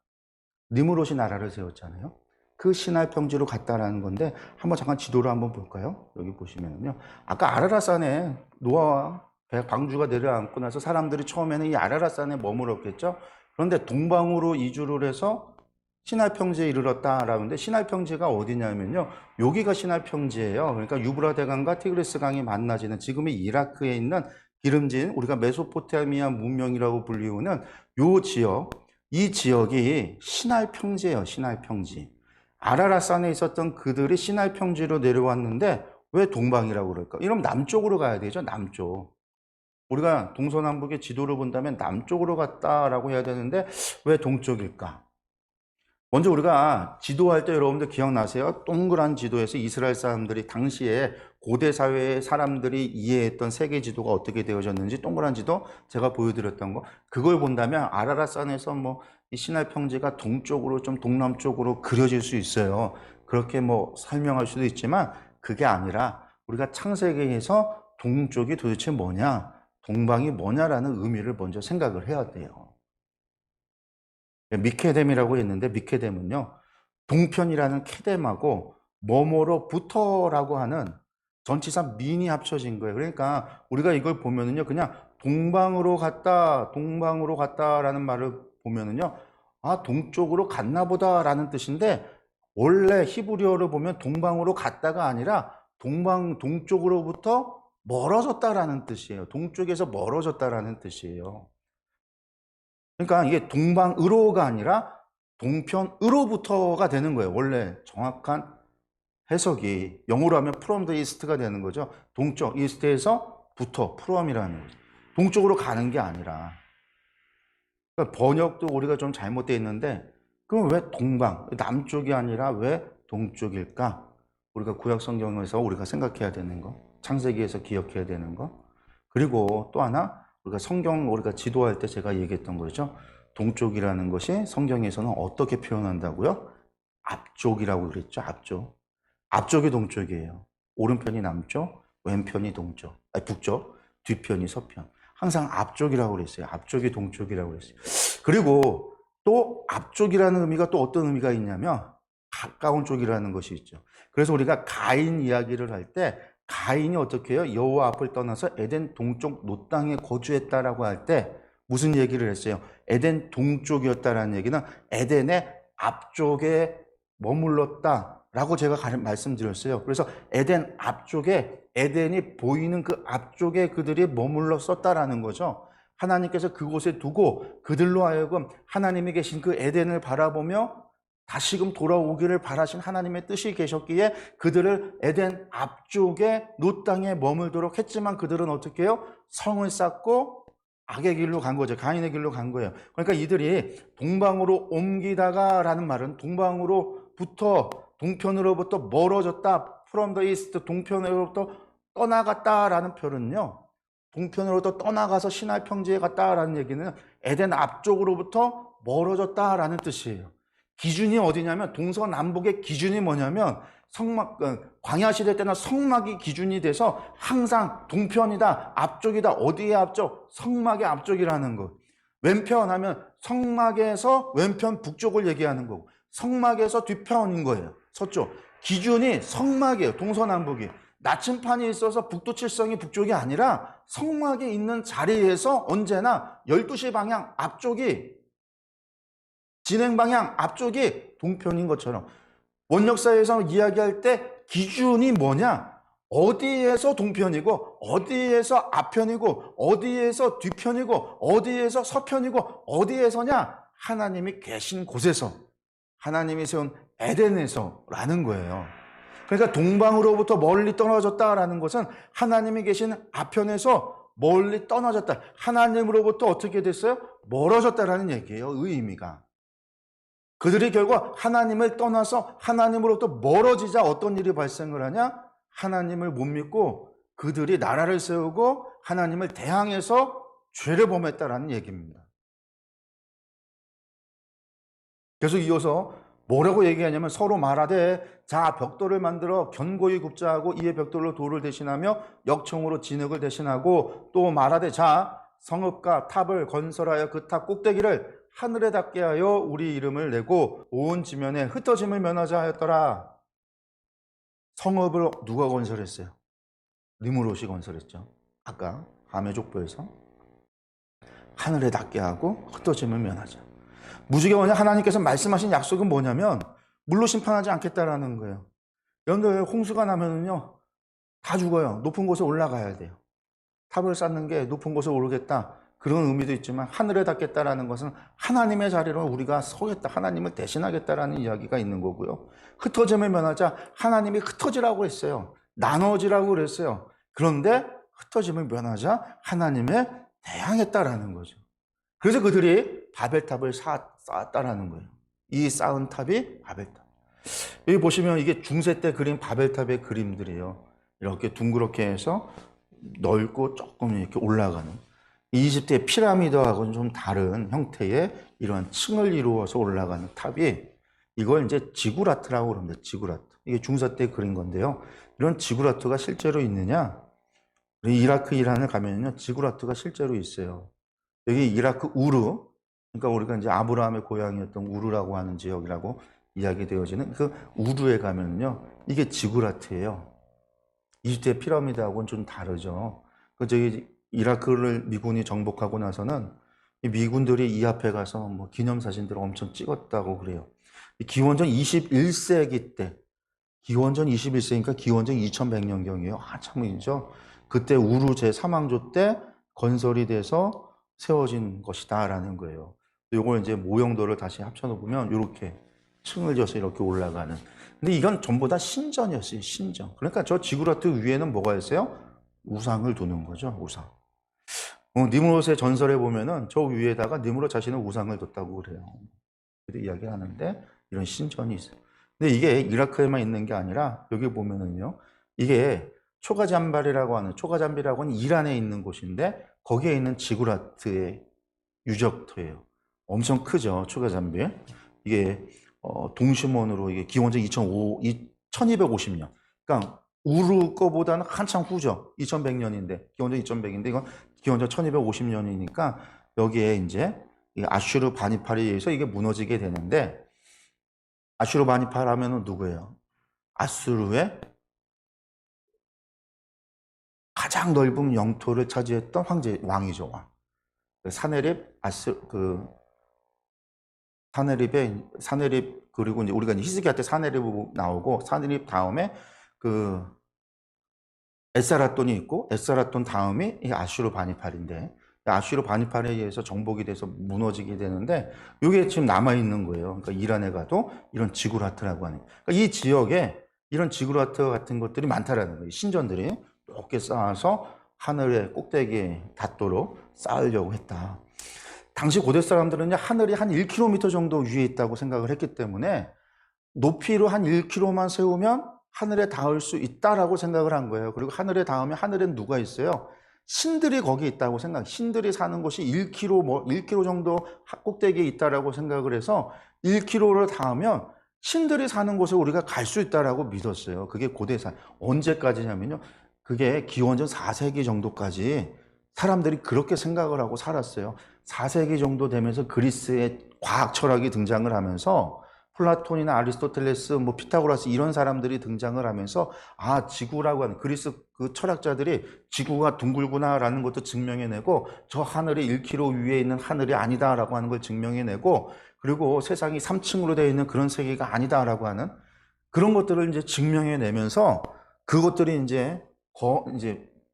니므롯이 나라를 세웠잖아요. 그 시날 평지로 갔다라는 건데 한번 잠깐 지도를 한번 볼까요? 여기 보시면은요, 아까 아라랏산에 노아와 방주가 내려앉고 나서 사람들이 처음에는 이 아라랏산에 머물었겠죠. 그런데 동방으로 이주를 해서 시날 평지에 이르렀다라는데 시날 평지가 어디냐면요, 여기가 시날 평지예요. 그러니까 유브라 대강과 티그리스 강이 만나지는 지금의 이라크에 있는 기름진, 우리가 메소포타미아 문명이라고 불리우는 요 지역, 이 지역이 시날 평지예요. 시날 평지. 아라랏산에 있었던 그들이 시날 평지로 내려왔는데 왜 동방이라고 그럴까? 이러면 남쪽으로 가야 되죠. 남쪽. 우리가 동서남북의 지도를 본다면 남쪽으로 갔다라고 해야 되는데 왜 동쪽일까? 먼저 우리가 지도할 때 여러분들 기억나세요? 동그란 지도에서 이스라엘 사람들이 당시에 고대 사회의 사람들이 이해했던 세계 지도가 어떻게 되어졌는지 동그란 지도 제가 보여드렸던 거, 그걸 본다면 아라랏산에서 이 시날 평지가 동쪽으로 좀 동남쪽으로 그려질 수 있어요. 그렇게 설명할 수도 있지만 그게 아니라 우리가 창세기에서 동쪽이 도대체 뭐냐, 동방이 뭐냐라는 의미를 먼저 생각을 해야 돼요. 미케뎀이라고 했는데 미케뎀은요, 동편이라는 케뎀하고 뭐뭐로부터라고 하는 전치사 민이 합쳐진 거예요. 그러니까 우리가 이걸 보면은요, 그냥 동방으로 갔다, 동방으로 갔다라는 말을 보면은요, 아, 동쪽으로 갔나 보다라는 뜻인데, 원래 히브리어를 보면 동방으로 갔다가 아니라 동쪽으로부터 멀어졌다라는 뜻이에요. 동쪽에서 멀어졌다라는 뜻이에요. 그러니까 이게 동방으로가 아니라 동편으로부터가 되는 거예요. 원래 정확한 해석이 영어로 하면 from the east가 되는 거죠. 동쪽, east에서 부터, from이라는 거죠. 동쪽으로 가는 게 아니라. 그러니까 번역도 우리가 좀 잘못되어 있는데, 그럼 왜 동방, 남쪽이 아니라 왜 동쪽일까? 우리가 구약 성경에서 우리가 생각해야 되는 거, 창세기에서 기억해야 되는 거. 그리고 또 하나, 우리가 지도할 때 제가 얘기했던 거죠. 동쪽이라는 것이 성경에서는 어떻게 표현한다고요? 앞쪽이라고 그랬죠. 앞쪽. 앞쪽이 동쪽이에요. 오른편이 남쪽, 왼편이 북쪽, 뒤편이 서편. 항상 앞쪽이라고 그랬어요. 앞쪽이 동쪽이라고 그랬어요. 그리고 또 앞쪽이라는 의미가 또 어떤 의미가 있냐면 가까운 쪽이라는 것이 있죠. 그래서 우리가 가인 이야기를 할 때 가인이 어떻게 해요? 여호와 앞을 떠나서 에덴 동쪽 노 땅에 거주했다라고 할 때 무슨 얘기를 했어요? 에덴 동쪽이었다라는 얘기는 에덴의 앞쪽에 머물렀다라고 제가 말씀드렸어요. 그래서 에덴 앞쪽에 에덴이 보이는 그 앞쪽에 그들이 머물렀었다라는 거죠. 하나님께서 그곳에 두고 그들로 하여금 하나님이 계신 그 에덴을 바라보며 다시금 돌아오기를 바라신 하나님의 뜻이 계셨기에 그들을 에덴 앞쪽에 노 땅에 머물도록 했지만 그들은 어떻게 해요? 성을 쌓고 악의 길로 간 거죠. 가인의 길로 간 거예요. 그러니까 이들이 동방으로 옮기다가 라는 말은 동편으로부터 멀어졌다. from the east, 동편으로부터 떠나갔다라는 표현은요. 동편으로부터 떠나가서 시날 평지에 갔다라는 얘기는 에덴 앞쪽으로부터 멀어졌다라는 뜻이에요. 기준이 어디냐면 동서남북의 기준이 뭐냐면 광야 시대 때는 성막이 기준이 돼서 항상 동편이다, 앞쪽이다, 어디의 앞쪽? 성막의 앞쪽이라는 거. 왼편 하면 성막에서 왼편 북쪽을 얘기하는 거고 성막에서 뒤편인 거예요. 서쪽. 기준이 성막이에요. 동서남북이. 나침판이 있어서 북두칠성이 북쪽이 아니라 성막에 있는 자리에서 언제나 12시 방향 앞쪽이 진행 방향 앞쪽이 동편인 것처럼 원역사에서 이야기할 때 기준이 뭐냐? 어디에서 동편이고 어디에서 앞편이고 어디에서 뒤편이고 어디에서 서편이고 어디에서냐? 하나님이 계신 곳에서 하나님이 세운 에덴에서라는 거예요. 그러니까 동방으로부터 멀리 떨어졌다라는 것은 하나님이 계신 앞편에서 멀리 떨어졌다. 하나님으로부터 어떻게 됐어요? 멀어졌다라는 얘기예요. 의미가. 그들이 결국 하나님을 떠나서 하나님으로부터 멀어지자 어떤 일이 발생을 하냐? 하나님을 못 믿고 그들이 나라를 세우고 하나님을 대항해서 죄를 범했다라는 얘기입니다. 그래서 이어서 뭐라고 얘기하냐면 서로 말하되 자 벽돌을 만들어 견고히 굽자 하고 이에 벽돌로 돌을 대신하며 역청으로 진흙을 대신하고 또 말하되 자 성읍과 탑을 건설하여 그 탑 꼭대기를 하늘에 닿게 하여 우리 이름을 내고 온 지면에 흩어짐을 면하자 하였더라. 성읍을 누가 건설했어요? 느무롯이 건설했죠. 아까 밤의 족보에서 하늘에 닿게 하고 흩어짐을 면하자. 무지개원에 하나님께서 말씀하신 약속은 뭐냐면 물로 심판하지 않겠다라는 거예요. 그런데 홍수가 나면은요 다 죽어요. 높은 곳에 올라가야 돼요. 탑을 쌓는 게 높은 곳에 오르겠다. 그런 의미도 있지만 하늘에 닿겠다라는 것은 하나님의 자리로 우리가 서겠다. 하나님을 대신하겠다라는 이야기가 있는 거고요. 흩어짐을 면하자 하나님이 흩어지라고 했어요. 나눠지라고 그랬어요. 그런데 흩어짐을 면하자 하나님에 대항했다라는 거죠. 그래서 그들이 바벨탑을 쌓았다라는 거예요. 이 쌓은 탑이 바벨탑. 여기 보시면 이게 중세 때 그린 바벨탑의 그림들이에요. 이렇게 둥그렇게 해서 넓고 조금 이렇게 올라가는. 이집트의 피라미드하고는 좀 다른 형태의 이러한 층을 이루어서 올라가는 탑이 이걸 이제 지구라트라고 그럽니다. 지구라트. 이게 중세 때 그린 건데요. 이런 지구라트가 실제로 있느냐? 이라크, 이란을 가면요. 지구라트가 실제로 있어요. 여기 이라크 우르, 그러니까 우리가 이제 아브라함의 고향이었던 우르라고 하는 지역이라고 이야기되어지는 그 우르에 가면요. 이게 지구라트예요. 이집트의 피라미드하고는 좀 다르죠. 저기 이라크를 미군이 정복하고 나서는 이 미군들이 이 앞에 가서 뭐 기념사진들을 엄청 찍었다고 그래요. 기원전 21세기 때, 기원전 21세기니까 기원전 2100년경이에요. 한참이죠. 그때 우루 제3왕조 때 건설이 돼서 세워진 것이다라는 거예요. 요걸 이제 모형도를 다시 합쳐놓으면 이렇게 층을 지어서 이렇게 올라가는. 근데 이건 전부 다 신전이었어요. 신전. 그러니까 저 지구라트 위에는 뭐가 있어요? 우상을 두는 거죠. 우상. 니므롯의 전설에 보면은 저 위에다가 니므롯 자신은 우상을 뒀다고 그래요. 그렇게 이야기를 하는데 이런 신전이 있어요. 근데 이게 이라크에만 있는 게 아니라 여기 보면은요, 이게 초가잠발이라고 하는 이란에 있는 곳인데 거기에 있는 지구라트의 유적터예요. 엄청 크죠, 초가잠비. 이게 동심원으로 이게 기원전 1250년. 그러니까 우르 거보다는 한참 후죠. 2100년인데 기원전 2100인데 이건 기원전 1250년이니까 여기에 이제 아슈르 바니팔에 의해서 이게 무너지게 되는데, 아슈르 바니팔 하면은 누구예요? 아수르의 가장 넓은 영토를 차지했던 왕이죠, 왕. 사네립, 사네립, 그리고 이제 우리가 히스기야 때 사네립 나오고, 사네립 다음에 그 에사라돈이 있고, 에사라돈 다음이 이 아슈르 바니팔인데, 아슈르 바니팔에 의해서 정복이 돼서 무너지게 되는데, 이게 지금 남아있는 거예요. 그러니까 이란에 가도 이런 지구라트라고 하는. 그러니까 이 지역에 이런 지구라트 같은 것들이 많다라는 거예요. 신전들이 높게 쌓아서 하늘의 꼭대기에 닿도록 쌓으려고 했다. 당시 고대 사람들은 하늘이 한 1km 정도 위에 있다고 생각을 했기 때문에 높이로 한 1km만 세우면 하늘에 닿을 수 있다라고 생각을 한 거예요. 그리고 하늘에 닿으면 하늘엔 누가 있어요? 신들이 거기 있다고 신들이 사는 곳이 1km 정도 꼭대기에 있다라고 생각을 해서 1km를 닿으면 신들이 사는 곳에 우리가 갈 수 있다라고 믿었어요. 그게 고대사. 언제까지냐면요, 그게 기원전 4세기 정도까지 사람들이 그렇게 생각을 하고 살았어요. 4세기 정도 되면서 그리스의 과학 철학이 등장을 하면서 플라톤이나 아리스토텔레스, 뭐 피타고라스 이런 사람들이 등장을 하면서 지구라고 하는, 그리스 그 철학자들이 지구가 둥글구나라는 것도 증명해내고, 저 하늘이 1km 위에 있는 하늘이 아니다라고 하는 걸 증명해내고, 그리고 세상이 3층으로 되어 있는 그런 세계가 아니다라고 하는 그런 것들을 이제 증명해내면서, 그것들이 이제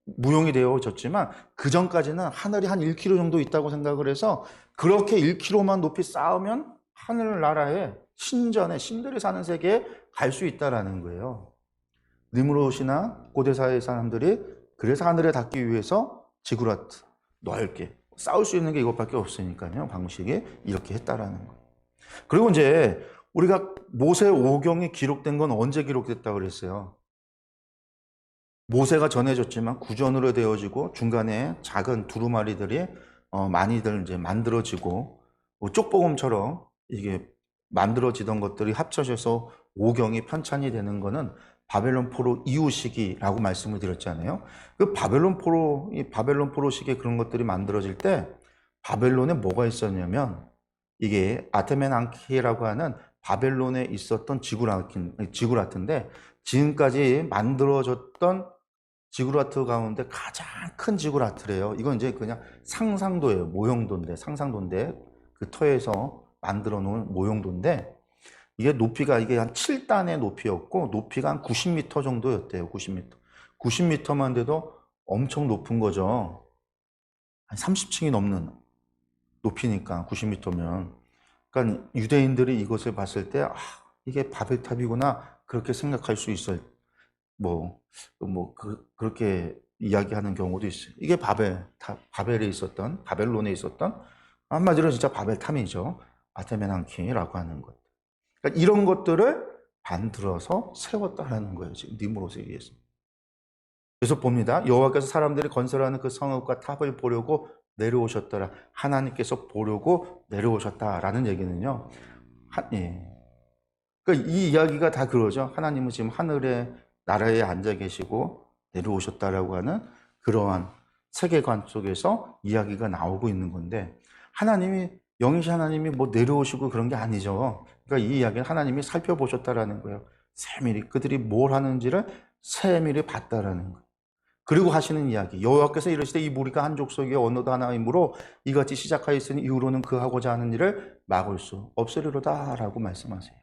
무용이 되어졌지만 그 전까지는 하늘이 한 1km 정도 있다고 생각을 해서 그렇게 1km만 높이 쌓으면 하늘나라에 신전에 신들이 사는 세계에 갈 수 있다라는 거예요. 니므롯이나 고대사의 사람들이 그래서 하늘에 닿기 위해서 지구라트 넓게 쌓을 수 있는 게 이것밖에 없으니까요. 방식이 이렇게 했다라는 거예요. 그리고 이제 우리가 모세 오경이 기록된 건 언제 기록됐다고 그랬어요? 모세가 전해졌지만 구전으로 되어지고 중간에 작은 두루마리들이 많이들 이제 만들어지고 쪽복음처럼 이게 만들어지던 것들이 합쳐져서 오경이 편찬이 되는 거는 바벨론 포로 이후 시기라고 말씀을 드렸잖아요. 그 바벨론 포로 시기에 그런 것들이 만들어질 때 바벨론에 뭐가 있었냐면, 이게 아테멘앙키라고 하는 바벨론에 있었던 지구라트인데 지금까지 만들어졌던 지구라트 가운데 가장 큰 지구라트래요. 이건 이제 그냥 상상도예요. 모형도인데, 상상도인데 그 터에서 만들어 놓은 모형도인데, 이게 높이가 이게 한 7단의 높이였고 높이가 한 90m 정도였대요. 90m. 90m만 돼도 엄청 높은 거죠. 한 30층이 넘는 높이니까 90m면. 그러니까 유대인들이 이것을 봤을 때 이게 바벨탑이구나 그렇게 생각할 수 있어요. 그렇게 이야기하는 경우도 있어요. 이게 바벨론에 있었던 한마디로 진짜 바벨탑이죠. 아테멘앙키라고 하는 것. 그러니까 이런 것들을 만들어서 세웠다라는 거예요. 지금 니므롯에 의해서. 그래서 봅니다. 여호와께서 사람들이 건설하는 그 성읍과 탑을 보려고 내려오셨더라. 하나님께서 보려고 내려오셨다라는 얘기는요. 그러니까 이 이야기가 다 그러죠. 하나님은 지금 하늘의 나라에 앉아 계시고 내려오셨다라고 하는 그러한 세계관 속에서 이야기가 나오고 있는 건데, 영이신 하나님이 뭐 내려오시고 그런 게 아니죠. 그러니까 이 이야기는 하나님이 살펴보셨다라는 거예요. 세밀히 그들이 뭘 하는지를 세밀히 봤다라는 거예요. 그리고 하시는 이야기, 여호와께서 이르시되 이 무리가 한 족속이요 언어도 하나이므로 이같이 시작하였으니 이후로는 그 하고자 하는 일을 막을 수 없으리로다 라고 말씀하세요.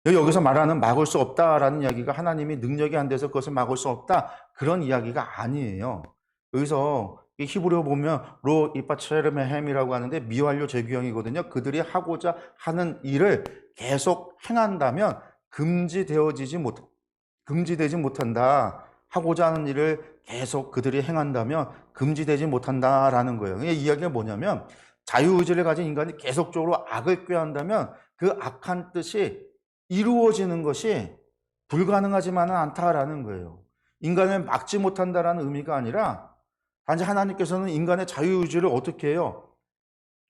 여기서 말하는 막을 수 없다라는 이야기가 하나님이 능력이 안 돼서 그것을 막을 수 없다 그런 이야기가 아니에요. 여기서 히브리어 보면 로 이파체르메햄이라고 하는데 미완료 재규형이거든요. 그들이 하고자 하는 일을 계속 행한다면 금지되지 못한다. 하고자 하는 일을 계속 그들이 행한다면 금지되지 못한다라는 거예요. 이 이야기가 뭐냐면 자유의지를 가진 인간이 계속적으로 악을 꾀한다면 그 악한 뜻이 이루어지는 것이 불가능하지만은 않다라는 거예요. 인간을 막지 못한다라는 의미가 아니라 단지 하나님께서는 인간의 자유의지를 어떻게 해요?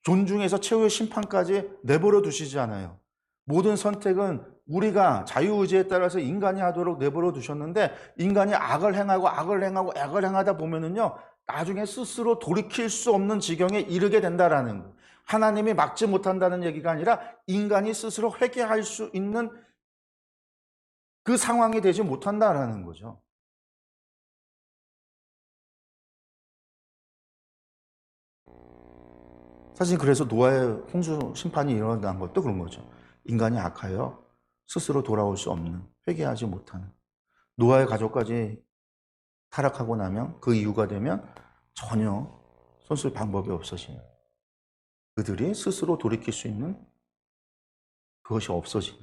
존중해서 최후의 심판까지 내버려 두시지 않아요. 모든 선택은 우리가 자유의지에 따라서 인간이 하도록 내버려 두셨는데 인간이 악을 행하다 보면은요 나중에 스스로 돌이킬 수 없는 지경에 이르게 된다라는 거예요. 하나님이 막지 못한다는 얘기가 아니라 인간이 스스로 회개할 수 있는 그 상황이 되지 못한다라는 거죠. 사실 그래서 노아의 홍수 심판이 일어난 것도 그런 거죠. 인간이 악하여 스스로 돌아올 수 없는, 회개하지 못하는. 노아의 가족까지 타락하고 나면 그 이유가 되면 전혀 손쓸 방법이 없어지는. 그들이 스스로 돌이킬 수 있는 그것이 없어지는.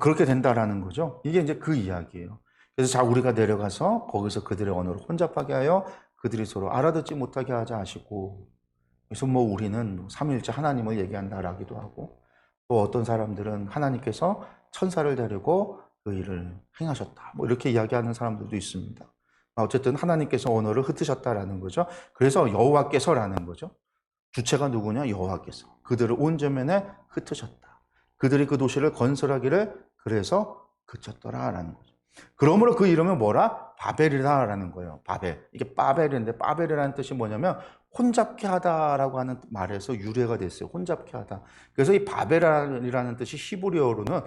그렇게 된다라는 거죠. 이게 이제 그 이야기예요. 그래서 자 우리가 내려가서 거기서 그들의 언어를 혼잡하게 하여 그들이 서로 알아듣지 못하게 하자 하시고, 그래서 뭐 우리는 삼위일체 하나님을 얘기한다라기도 하고, 또 어떤 사람들은 하나님께서 천사를 데리고 그 일을 행하셨다 뭐 이렇게 이야기하는 사람들도 있습니다. 어쨌든 하나님께서 언어를 흩으셨다라는 거죠. 그래서 여호와께서라는 거죠. 주체가 누구냐? 여호와께서 그들을 온 저면에 흩으셨다. 그들이 그 도시를 건설하기를 그래서 그쳤더라라는 거죠. 그러므로 그 이름은 뭐라? 바벨이라는 거예요. 바벨. 이게 바벨인데 바벨이라는 뜻이 뭐냐면 혼잡케 하다라고 하는 말에서 유래가 됐어요. 혼잡케 하다. 그래서 이 바벨이라는 뜻이 히브리어로는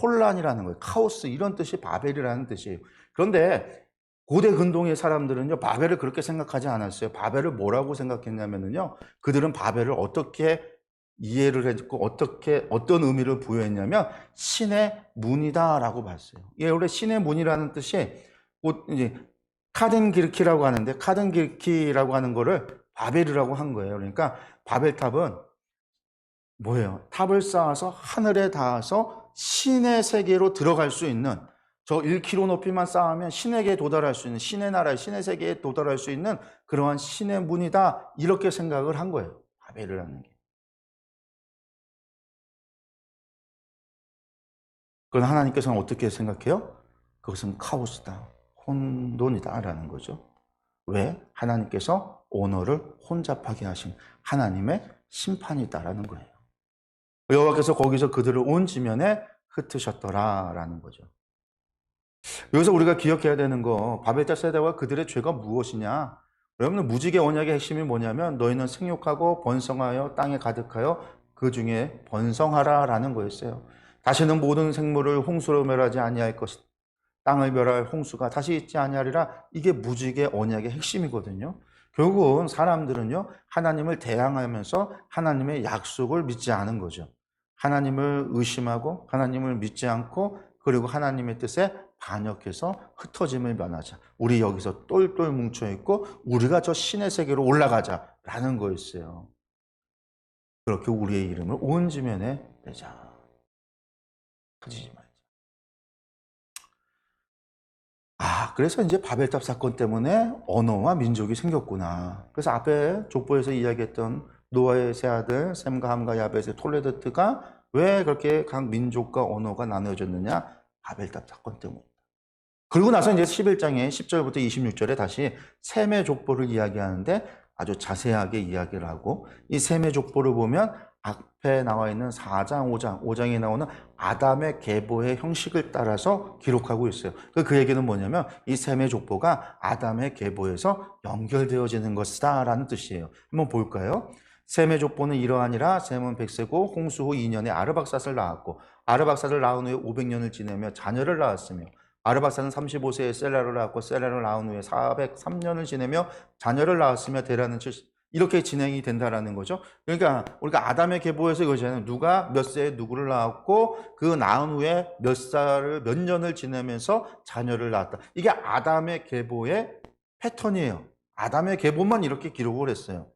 혼란이라는 거예요. 카오스 이런 뜻이 바벨이라는 뜻이에요. 그런데 고대 근동의 사람들은요 바벨을 그렇게 생각하지 않았어요. 바벨을 뭐라고 생각했냐면요 그들은 바벨을 어떻게 이해를 했고 어떤 의미를 부여했냐면 신의 문이다라고 봤어요. 이게 원래 신의 문이라는 뜻이 이제 카덴기르키라고 하는데 카덴기르키라고 하는 거를 바벨이라고 한 거예요. 그러니까 바벨탑은 뭐예요? 탑을 쌓아서 하늘에 닿아서 신의 세계로 들어갈 수 있는, 저 1km 높이만 쌓으면 신에게 도달할 수 있는, 신의 나라, 신의 세계에 도달할 수 있는 그러한 신의 문이다 이렇게 생각을 한 거예요. 바벨이라는 게. 그건 하나님께서는 어떻게 생각해요? 그것은 카오스다, 혼돈이다라는 거죠. 왜? 하나님께서 언어를 혼잡하게 하신 하나님의 심판이다라는 거예요. 여호와께서 거기서 그들을 온 지면에 흩으셨더라라는 거죠. 여기서 우리가 기억해야 되는 거, 바벨탑 세대와 그들의 죄가 무엇이냐? 여러분들 무지개 언약의 핵심이 뭐냐면 너희는 생육하고 번성하여 땅에 가득하여 그 중에 번성하라라는 거였어요. 다시는 모든 생물을 홍수로 멸하지 아니할 것이다. 땅을 멸할 홍수가 다시 있지 아니하리라. 이게 무지개 언약의 핵심이거든요. 결국은 사람들은요 하나님을 대항하면서 하나님의 약속을 믿지 않은 거죠. 하나님을 의심하고 하나님을 믿지 않고 그리고 하나님의 뜻에 반역해서 흩어짐을 면하자. 우리 여기서 똘똘 뭉쳐있고 우리가 저 신의 세계로 올라가자라는 거였어요. 그렇게 우리의 이름을 온 지면에 내자. 터지지 말자. 그래서 이제 바벨탑 사건 때문에 언어와 민족이 생겼구나. 그래서 앞에 족보에서 이야기했던 노아의 세 아들 셈과 함과 야벳의 톨레드트가 왜 그렇게 각 민족과 언어가 나누어졌느냐? 바벨탑 사건 때문이다. 그리고 나서 이제 11장에 10절부터 26절에 다시 셈의 족보를 이야기하는데 아주 자세하게 이야기를 하고, 이 셈의 족보를 보면 앞에 나와 있는 4장, 5장에 나오는 아담의 계보의 형식을 따라서 기록하고 있어요. 그 얘기는 뭐냐면 이 셈의 족보가 아담의 계보에서 연결되어지는 것이다 라는 뜻이에요. 한번 볼까요? 셈의 족보는 이러하니라. 셈은 100세고 홍수 후 2년에 아르박삿을 낳았고 아르박삿을 낳은 후에 500년을 지내며 자녀를 낳았으며 아르박사는 35세에 셀라를 낳았고 셀라를 낳은 후에 403년을 지내며 자녀를 낳았으며 데라는 70, 이렇게 진행이 된다라는 거죠. 그러니까 우리가 아담의 계보에서 이거잖아요. 누가 몇 세에 누구를 낳았고 그 낳은 후에 몇 년을 지내면서 자녀를 낳았다. 이게 아담의 계보의 패턴이에요. 아담의 계보만 이렇게 기록을 했어요.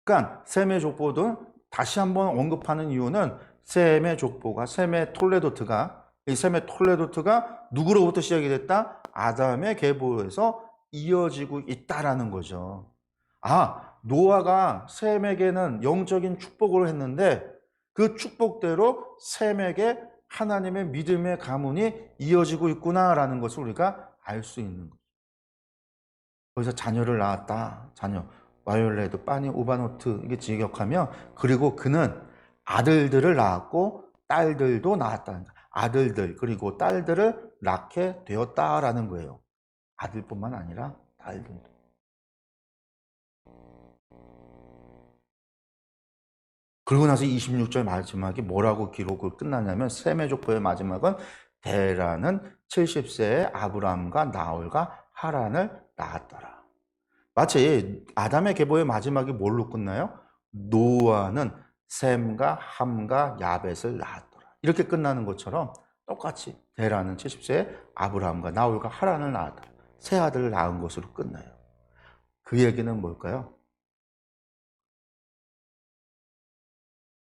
그러니까 셈의 족보도 다시 한번 언급하는 이유는 셈의 족보가 셈의 톨레도트가 이 셈의 톨레도트가 누구로부터 시작이 됐다? 아담의 계보에서 이어지고 있다라는 거죠. 아, 노아가 셈에게는 영적인 축복을 했는데 그 축복대로 셈에게 하나님의 믿음의 가문이 이어지고 있구나라는 것을 우리가 알 수 있는 거죠. 거기서 자녀를 낳았다. 자녀. 바이올레드, 빠니, 우바노트 이게 직역하면 그리고 그는 아들들을 낳았고 딸들도 낳았다. 아들들 그리고 딸들을 낳게 되었다라는 거예요. 아들뿐만 아니라 딸들도. 그러고 나서 26절 마지막이 뭐라고 기록을 끝나냐면 셈의 족보의 마지막은 데라는 70세의 아브람과 나홀과 하란을 낳았더라. 마치 아담의 계보의 마지막이 뭘로 끝나요? 노아는 셈과 함과 야벳을 낳았더라. 이렇게 끝나는 것처럼 똑같이 데라는 70세에 아브라함과 나홀과 하란을 낳았더라. 세 아들을 낳은 것으로 끝나요. 그 얘기는 뭘까요?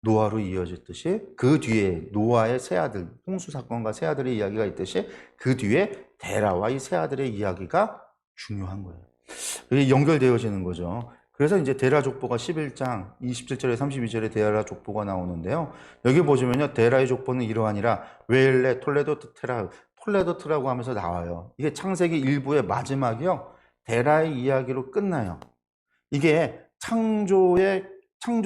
노아로 이어졌듯이 그 뒤에 노아의 세 아들, 홍수 사건과 세 아들의 이야기가 있듯이 그 뒤에 데라와 이 세 아들의 이야기가 중요한 거예요. 이게 연결되어지는 거죠. 그래서 이제 데라 족보가 11장 27절에 32절에 데라 족보가 나오는데요. 여기 보시면요. 데라의 족보는 이러하니라 웨일레 톨레도트 테라 톨레도트라고 하면서 나와요. 이게 창세기 일부의 마지막이요. 데라의 이야기로 끝나요. 이게 창조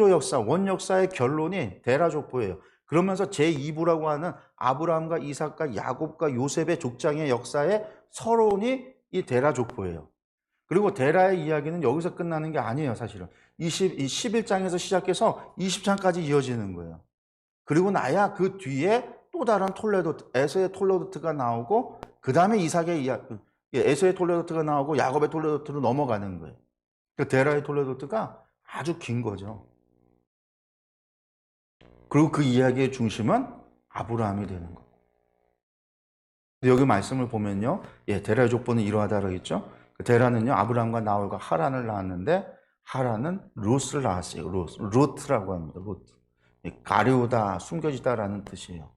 역사, 원 역사의 결론이 데라 족보예요. 그러면서 제2부라고 하는 아브라함과 이삭과 야곱과 요셉의 족장의 역사의 서론이 이 데라 족보예요. 그리고 데라의 이야기는 여기서 끝나는 게 아니에요, 사실은. 11장에서 시작해서 20장까지 이어지는 거예요. 그리고 나야 그 뒤에 또 다른 톨레도트, 에서의 톨레도트가 나오고, 그 다음에 이삭의 이야기, 에서의 톨레도트가 나오고, 야곱의 톨레도트로 넘어가는 거예요. 그 데라의 톨레도트가 아주 긴 거죠. 그리고 그 이야기의 중심은 아브라함이 되는 거예요. 여기 말씀을 보면요. 데라의 족보는 이러하다 그러겠죠. 데라는요, 아브라함과 나홀과 하란을 낳았는데, 하란은 롯을 낳았어요. 롯라고 합니다. 롯. 가려우다, 숨겨지다라는 뜻이에요.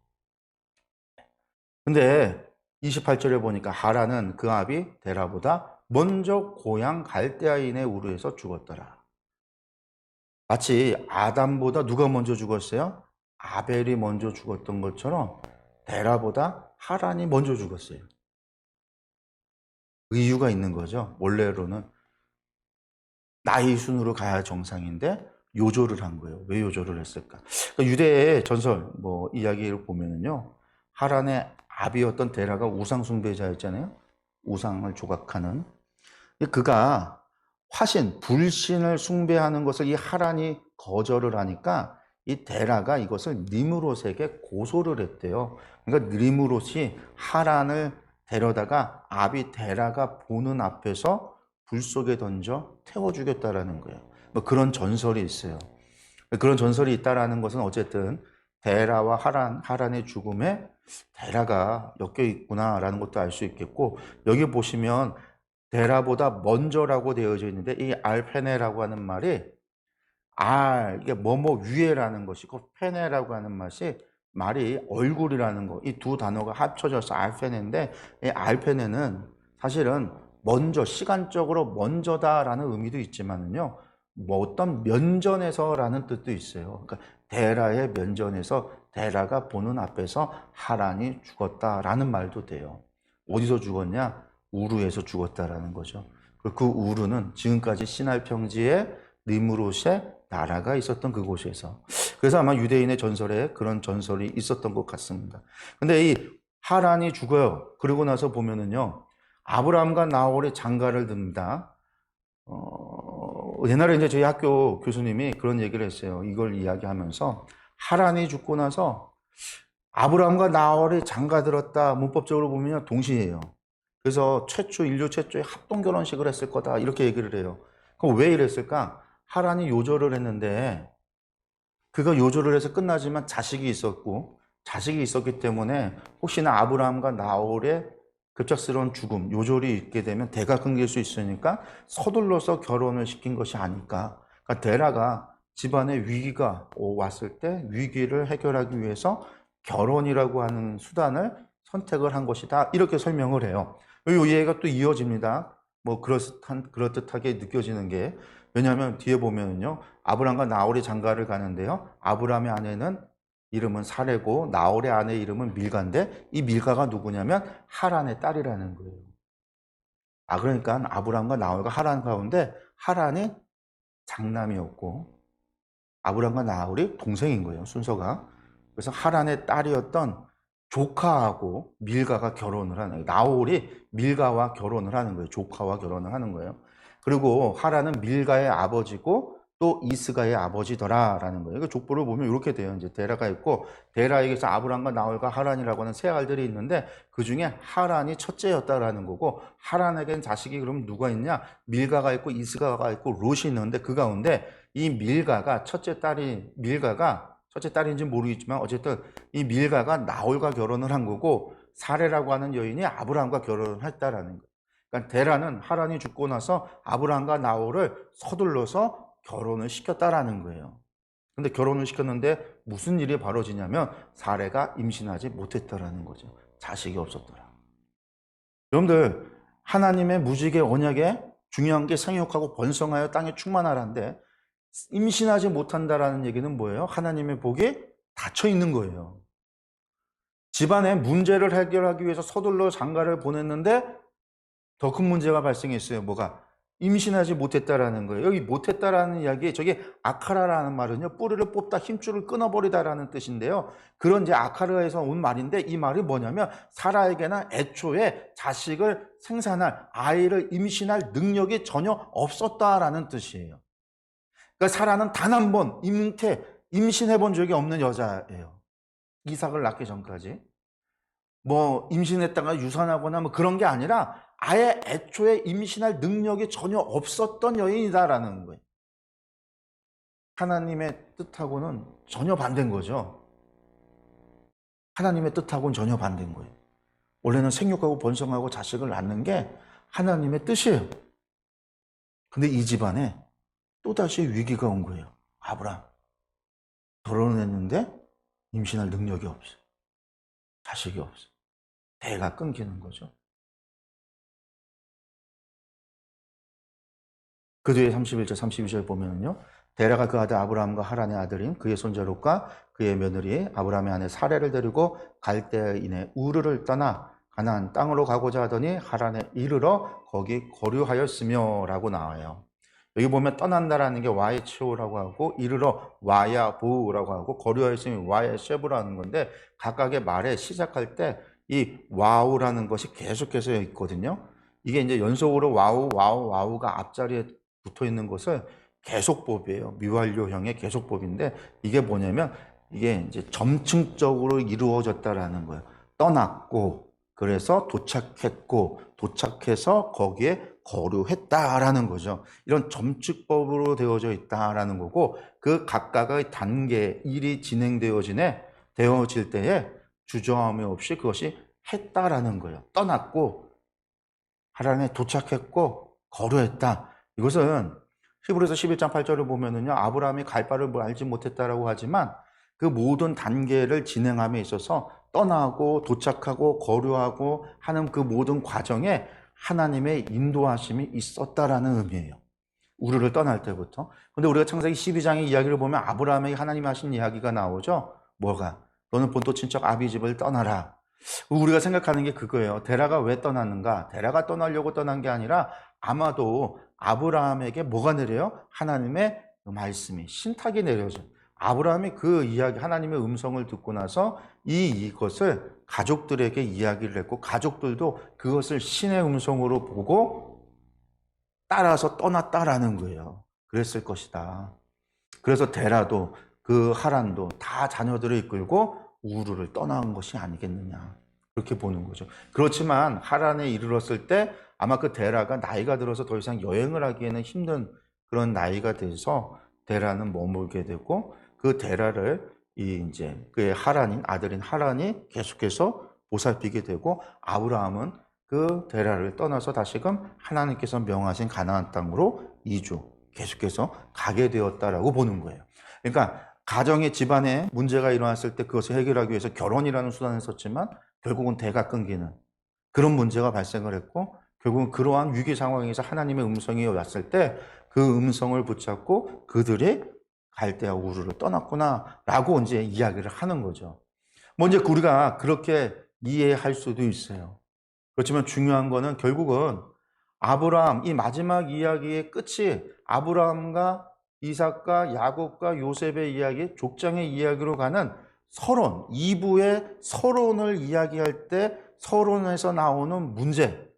근데 28절에 보니까 하란은 그 아비 데라보다 먼저 고향 갈대아인의 우르에서 죽었더라. 마치 아담보다 누가 먼저 죽었어요? 아벨이 먼저 죽었던 것처럼 데라보다 하란이 먼저 죽었어요. 그 이유가 있는 거죠. 원래로는 나이 순으로 가야 정상인데 요조를 한 거예요. 왜 요조를 했을까? 그러니까 유대의 전설 이야기를 보면은요. 하란의 아비였던 데라가 우상 숭배자였잖아요. 우상을 조각하는. 그가 화신, 불신을 숭배하는 것을 이 하란이 거절을 하니까 이 데라가 이것을 니므롯에게 고소를 했대요. 그러니까 니므롯이 하란을 데려다가 아비 데라가 보는 앞에서 불 속에 던져 태워 죽였다라는 거예요. 그런 전설이 있어요. 그런 전설이 있다라는 것은 어쨌든 데라와 하란의 죽음에 데라가 엮여 있구나라는 것도 알 수 있겠고, 여기 보시면 데라보다 먼저라고 되어져 있는데 이 알페네라고 하는 말이 이게 뭐뭐 위에라는 것이고 페네라고 하는 말이 얼굴이라는 거, 이 두 단어가 합쳐져서 알페네인데 이 알페네는 사실은 먼저, 시간적으로 먼저다라는 의미도 있지만은요, 어떤 면전에서라는 뜻도 있어요. 그러니까 데라의 면전에서 데라가 보는 앞에서 하란이 죽었다라는 말도 돼요. 어디서 죽었냐? 우르에서 죽었다라는 거죠. 그 우르는 지금까지 시날 평지에 니므롯의 나라가 있었던 그곳에서. 그래서 아마 유대인의 전설에 그런 전설이 있었던 것 같습니다. 근데 이 하란이 죽어요. 그러고 나서 보면은요, 아브라함과 나홀의 장가를 듭니다. 옛날에 이제 저희 학교 교수님이 그런 얘기를 했어요. 이걸 이야기하면서 하란이 죽고 나서 아브라함과 나홀이 장가들었다. 문법적으로 보면 동시에요. 그래서 인류 최초의 합동 결혼식을 했을 거다. 이렇게 얘기를 해요. 그럼 왜 이랬을까? 하란이 요절을 했는데 그가 요절을 해서 끝나지만 자식이 있었고 자식이 있었기 때문에 혹시나 아브라함과 나홀의 급작스러운 죽음, 요절이 있게 되면 대가 끊길 수 있으니까 서둘러서 결혼을 시킨 것이 아닐까. 그러니까 데라가 집안에 위기가 왔을 때 위기를 해결하기 위해서 결혼이라고 하는 수단을 선택을 한 것이다. 이렇게 설명을 해요. 이 이해가 또 이어집니다. 뭐 그럴듯하게 느껴지는 게 왜냐하면 뒤에 보면은요 아브람과 나홀이 장가를 가는데요 아브람의 아내는 이름은 사레고 나홀의 아내 이름은 밀가인데 이 밀가가 누구냐면 하란의 딸이라는 거예요. 그러니까 아브람과 나홀과 하란 가운데 하란이 장남이었고 아브람과 나홀이 동생인 거예요 순서가. 그래서 하란의 딸이었던 조카하고 밀가가 결혼을 하는 거예요. 나홀이 밀가와 결혼을 하는 거예요. 조카와 결혼을 하는 거예요. 그리고 하란은 밀가의 아버지고 또 이스가의 아버지더라라는 거예요. 그 족보를 보면 이렇게 돼요. 이제 데라가 있고 데라에게서 아브람과 나홀과 하란이라고 하는 세 알들이 있는데 그 중에 하란이 첫째였다라는 거고 하란에겐 자식이 그럼 누가 있냐? 밀가가 있고 이스가가 있고 롯이 있는데 그 가운데 이 밀가가 첫째 딸인지 모르겠지만 어쨌든 이 밀가가 나홀과 결혼을 한 거고 사레라고 하는 여인이 아브라함과 결혼을 했다라는 거예요. 그러니까 데라는 하란이 죽고 나서 아브라함과 나홀을 서둘러서 결혼을 시켰다라는 거예요. 근데 결혼을 시켰는데 무슨 일이 벌어지냐면 사레가 임신하지 못했다라는 거죠. 자식이 없었더라. 여러분들 하나님의 무지개 언약에 중요한 게 생육하고 번성하여 땅에 충만하라는데 임신하지 못한다라는 얘기는 뭐예요? 하나님의 복이 닫혀 있는 거예요. 집안의 문제를 해결하기 위해서 서둘러 장가를 보냈는데 더 큰 문제가 발생했어요. 뭐가? 임신하지 못했다라는 거예요. 여기 못했다라는 이야기, 저게 아카라라는 말은요, 뿌리를 뽑다 힘줄을 끊어버리다라는 뜻인데요. 그런 이제 아카라에서 온 말인데 이 말이 뭐냐면 사라에게나 애초에 자식을 생산할 아이를 임신할 능력이 전혀 없었다라는 뜻이에요. 그러니까 사라는 단 한 번 임신해 본 적이 없는 여자예요. 이삭을 낳기 전까지. 뭐 임신했다가 유산하거나 뭐 그런 게 아니라 아예 애초에 임신할 능력이 전혀 없었던 여인이다라는 거예요. 하나님의 뜻하고는 전혀 반대인 거죠. 하나님의 뜻하고는 전혀 반대인 거예요. 원래는 생육하고 번성하고 자식을 낳는 게 하나님의 뜻이에요. 근데 이 집안에 또다시 위기가 온 거예요. 아브라함. 결혼을 했는데 임신할 능력이 없어. 자식이 없어. 대가 끊기는 거죠. 그 뒤에 31절, 32절 보면요. 데라가 그 아들 아브라함과 하란의 아들인 그의 손자 롯과 그의 며느리 아브라함의 아내 사레를 데리고 갈대인의 우르를 떠나 가나안 땅으로 가고자 하더니 하란에 이르러 거기 거류하였으며 라고 나와요. 여기 보면 떠난다라는 게 와이치오라고 하고 이르러 와야보우라고 하고 거류하였으면 와야셰브라는 건데 각각의 말에 시작할 때 이 와우라는 것이 계속해서 있거든요. 이게 이제 연속으로 와우가 앞자리에 붙어 있는 것을 계속법이에요. 미완료형의 계속법인데 이게 뭐냐면 이게 이제 점층적으로 이루어졌다라는 거예요. 떠났고 그래서 도착했고 도착해서 거기에 거류했다라는 거죠. 이런 점축법으로 되어져 있다라는 거고 그 각각의 단계 일이 되어질 때에 주저함이 없이 그것이 했다라는 거예요. 떠났고 하란에 도착했고 거류했다. 이것은 히브리서 11장 8절을 보면은요, 아브라함이 갈 바를 알지 못했다라고 하지만 그 모든 단계를 진행함에 있어서 떠나고 도착하고 거류하고 하는 그 모든 과정에 하나님의 인도하심이 있었다라는 의미예요. 우르를 떠날 때부터. 근데 우리가 창세기 12장의 이야기를 보면 아브라함에게 하나님이 하신 이야기가 나오죠. 뭐가? 너는 본토 친척 아비 집을 떠나라. 우리가 생각하는 게 그거예요. 데라가 왜 떠났는가? 데라가 떠나려고 떠난 게 아니라 아마도 아브라함에게 뭐가 내려요? 하나님의 말씀이, 신탁이 내려져. 아브라함이 그 이야기, 하나님의 음성을 듣고 나서 이것을 가족들에게 이야기를 했고 가족들도 그것을 신의 음성으로 보고 따라서 떠났다라는 거예요. 그랬을 것이다. 그래서 데라도 그 하란도 다 자녀들을 이끌고 우르를 떠나온 것이 아니겠느냐. 그렇게 보는 거죠. 그렇지만 하란에 이르렀을 때 아마 그 데라가 나이가 들어서 더 이상 여행을 하기에는 힘든 그런 나이가 돼서 데라는 머물게 되고 그 데라를 이제 그의 하란인 아들인 하란이 계속해서 보살피게 되고 아브라함은 그 데라를 떠나서 다시금 하나님께서 명하신 가나안 땅으로 이주 계속해서 가게 되었다라고 보는 거예요. 그러니까 가정의 집안에 문제가 일어났을 때 그것을 해결하기 위해서 결혼이라는 수단을 썼지만 결국은 대가 끊기는 그런 문제가 발생을 했고 결국은 그러한 위기 상황에서 하나님의 음성이 왔을 때 그 음성을 붙잡고 그들이 갈대아 우르를 떠났구나라고 이제 이야기를 하는 거죠. 뭐 이제 우리가 그렇게 이해할 수도 있어요. 그렇지만 중요한 거는 결국은 아브라함, 이 마지막 이야기의 끝이 아브라함과 이삭과 야곱과 요셉의 이야기, 족장의 이야기로 가는 서론, 2부의 서론을 이야기할 때 서론에서 나오는 문제,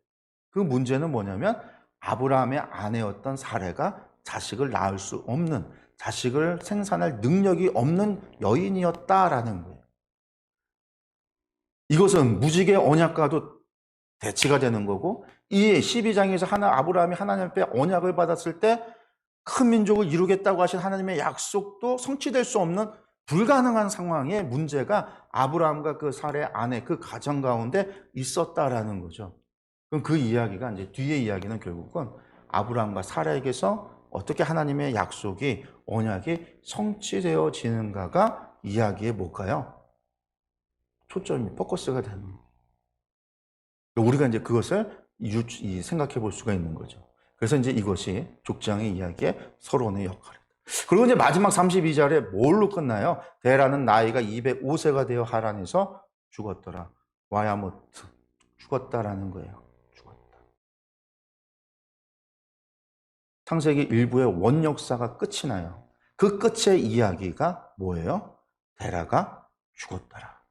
그 문제는 뭐냐면 아브라함의 아내였던 사레가 자식을 낳을 수 없는, 자식을 생산할 능력이 없는 여인이었다라는 거예요. 이것은 무지개 언약과도 대치가 되는 거고, 이 12장에서 아브라함이 하나님 앞에 언약을 받았을 때 큰 민족을 이루겠다고 하신 하나님의 약속도 성취될 수 없는 불가능한 상황의 문제가 아브라함과 그 사레 아내 그 가정 가운데 있었다라는 거죠. 그럼 그 이야기가 이제 뒤의 이야기는 결국은 아브라함과 사라에게서 어떻게 하나님의 약속이 언약이 성취되어지는가가 이야기의 뭘까요? 초점이 포커스가 되는 거예요. 우리가 이제 그것을 생각해 볼 수가 있는 거죠. 그래서 이제 이것이 족장의 이야기의 서론의 역할이다. 그리고 이제 마지막 32절에 뭘로 끝나요? 데라는 나이가 205세가 되어 하란에서 죽었더라. 와야모트. 죽었다라는 거예요. 죽었다. 창세기 1부의 원역사가 끝이 나요. 그 끝의 이야기가 뭐예요? 데라가 죽었더라.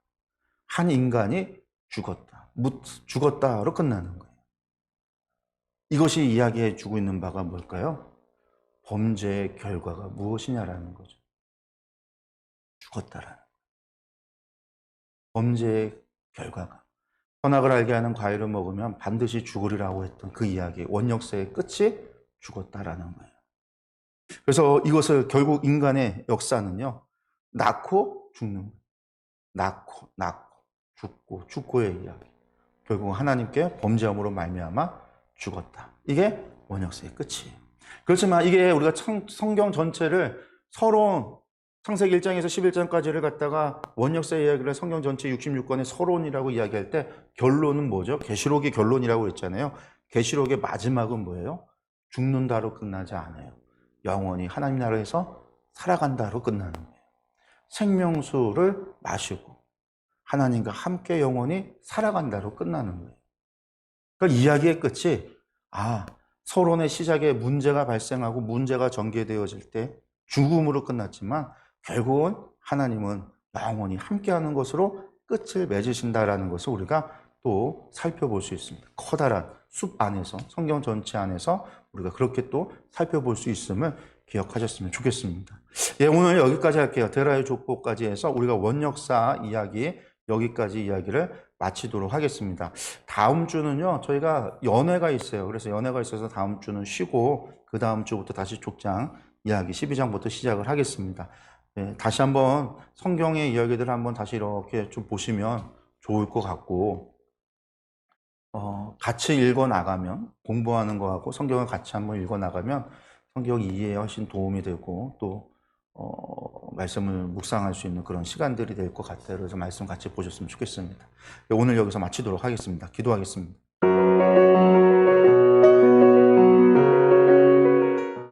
한 인간이 죽었다. 죽었다로 끝나는 거예요. 이것이 이야기해 주고 있는 바가 뭘까요? 범죄의 결과가 무엇이냐라는 거죠. 죽었다라는 거예요. 범죄의 결과가. 선악을 알게 하는 과일을 먹으면 반드시 죽으리라고 했던 그 이야기, 원역사의 끝이 죽었다라는 거예요. 그래서 이것을 결국 인간의 역사는요, 낳고 죽는 거예요. 낳고, 죽고, 죽고의 이야기. 결국 하나님께 범죄함으로 말미암아 죽었다. 이게 원역사의 끝이에요. 그렇지만 이게 우리가 성경 전체를 서론, 창세기 1장에서 11장까지를 갖다가 원역사 이야기를 성경 전체 66권의 서론이라고 이야기할 때 결론은 뭐죠? 계시록의 결론이라고 했잖아요. 계시록의 마지막은 뭐예요? 죽는다로 끝나지 않아요. 영원히 하나님 나라에서 살아간다로 끝나는 거예요. 생명수를 마시고 하나님과 함께 영원히 살아간다로 끝나는 거예요. 그러니까 이야기의 끝이 서론의 시작에 문제가 발생하고 문제가 전개되어질 때 죽음으로 끝났지만 결국은 하나님은 영원히 함께하는 것으로 끝을 맺으신다라는 것을 우리가 또 살펴볼 수 있습니다. 커다란 숲 안에서, 성경 전체 안에서 우리가 그렇게 또 살펴볼 수 있음을 기억하셨으면 좋겠습니다. 오늘 여기까지 할게요. 데라의 족보까지 해서 우리가 원역사 이야기 여기까지 이야기를 마치도록 하겠습니다. 다음 주는요, 저희가 연회가 있어요. 그래서 연회가 있어서 다음 주는 쉬고 그 다음 주부터 다시 족장 이야기 12장부터 시작을 하겠습니다. 다시 한번 성경의 이야기들을 한번 다시 이렇게 좀 보시면 좋을 것 같고, 같이 읽어 나가면, 공부하는 거하고 성경을 같이 한번 읽어 나가면 성경 이해에 훨씬 도움이 되고 또 말씀을 묵상할 수 있는 그런 시간들이 될 것 같아요. 그래서 말씀 같이 보셨으면 좋겠습니다. 오늘 여기서 마치도록 하겠습니다. 기도하겠습니다.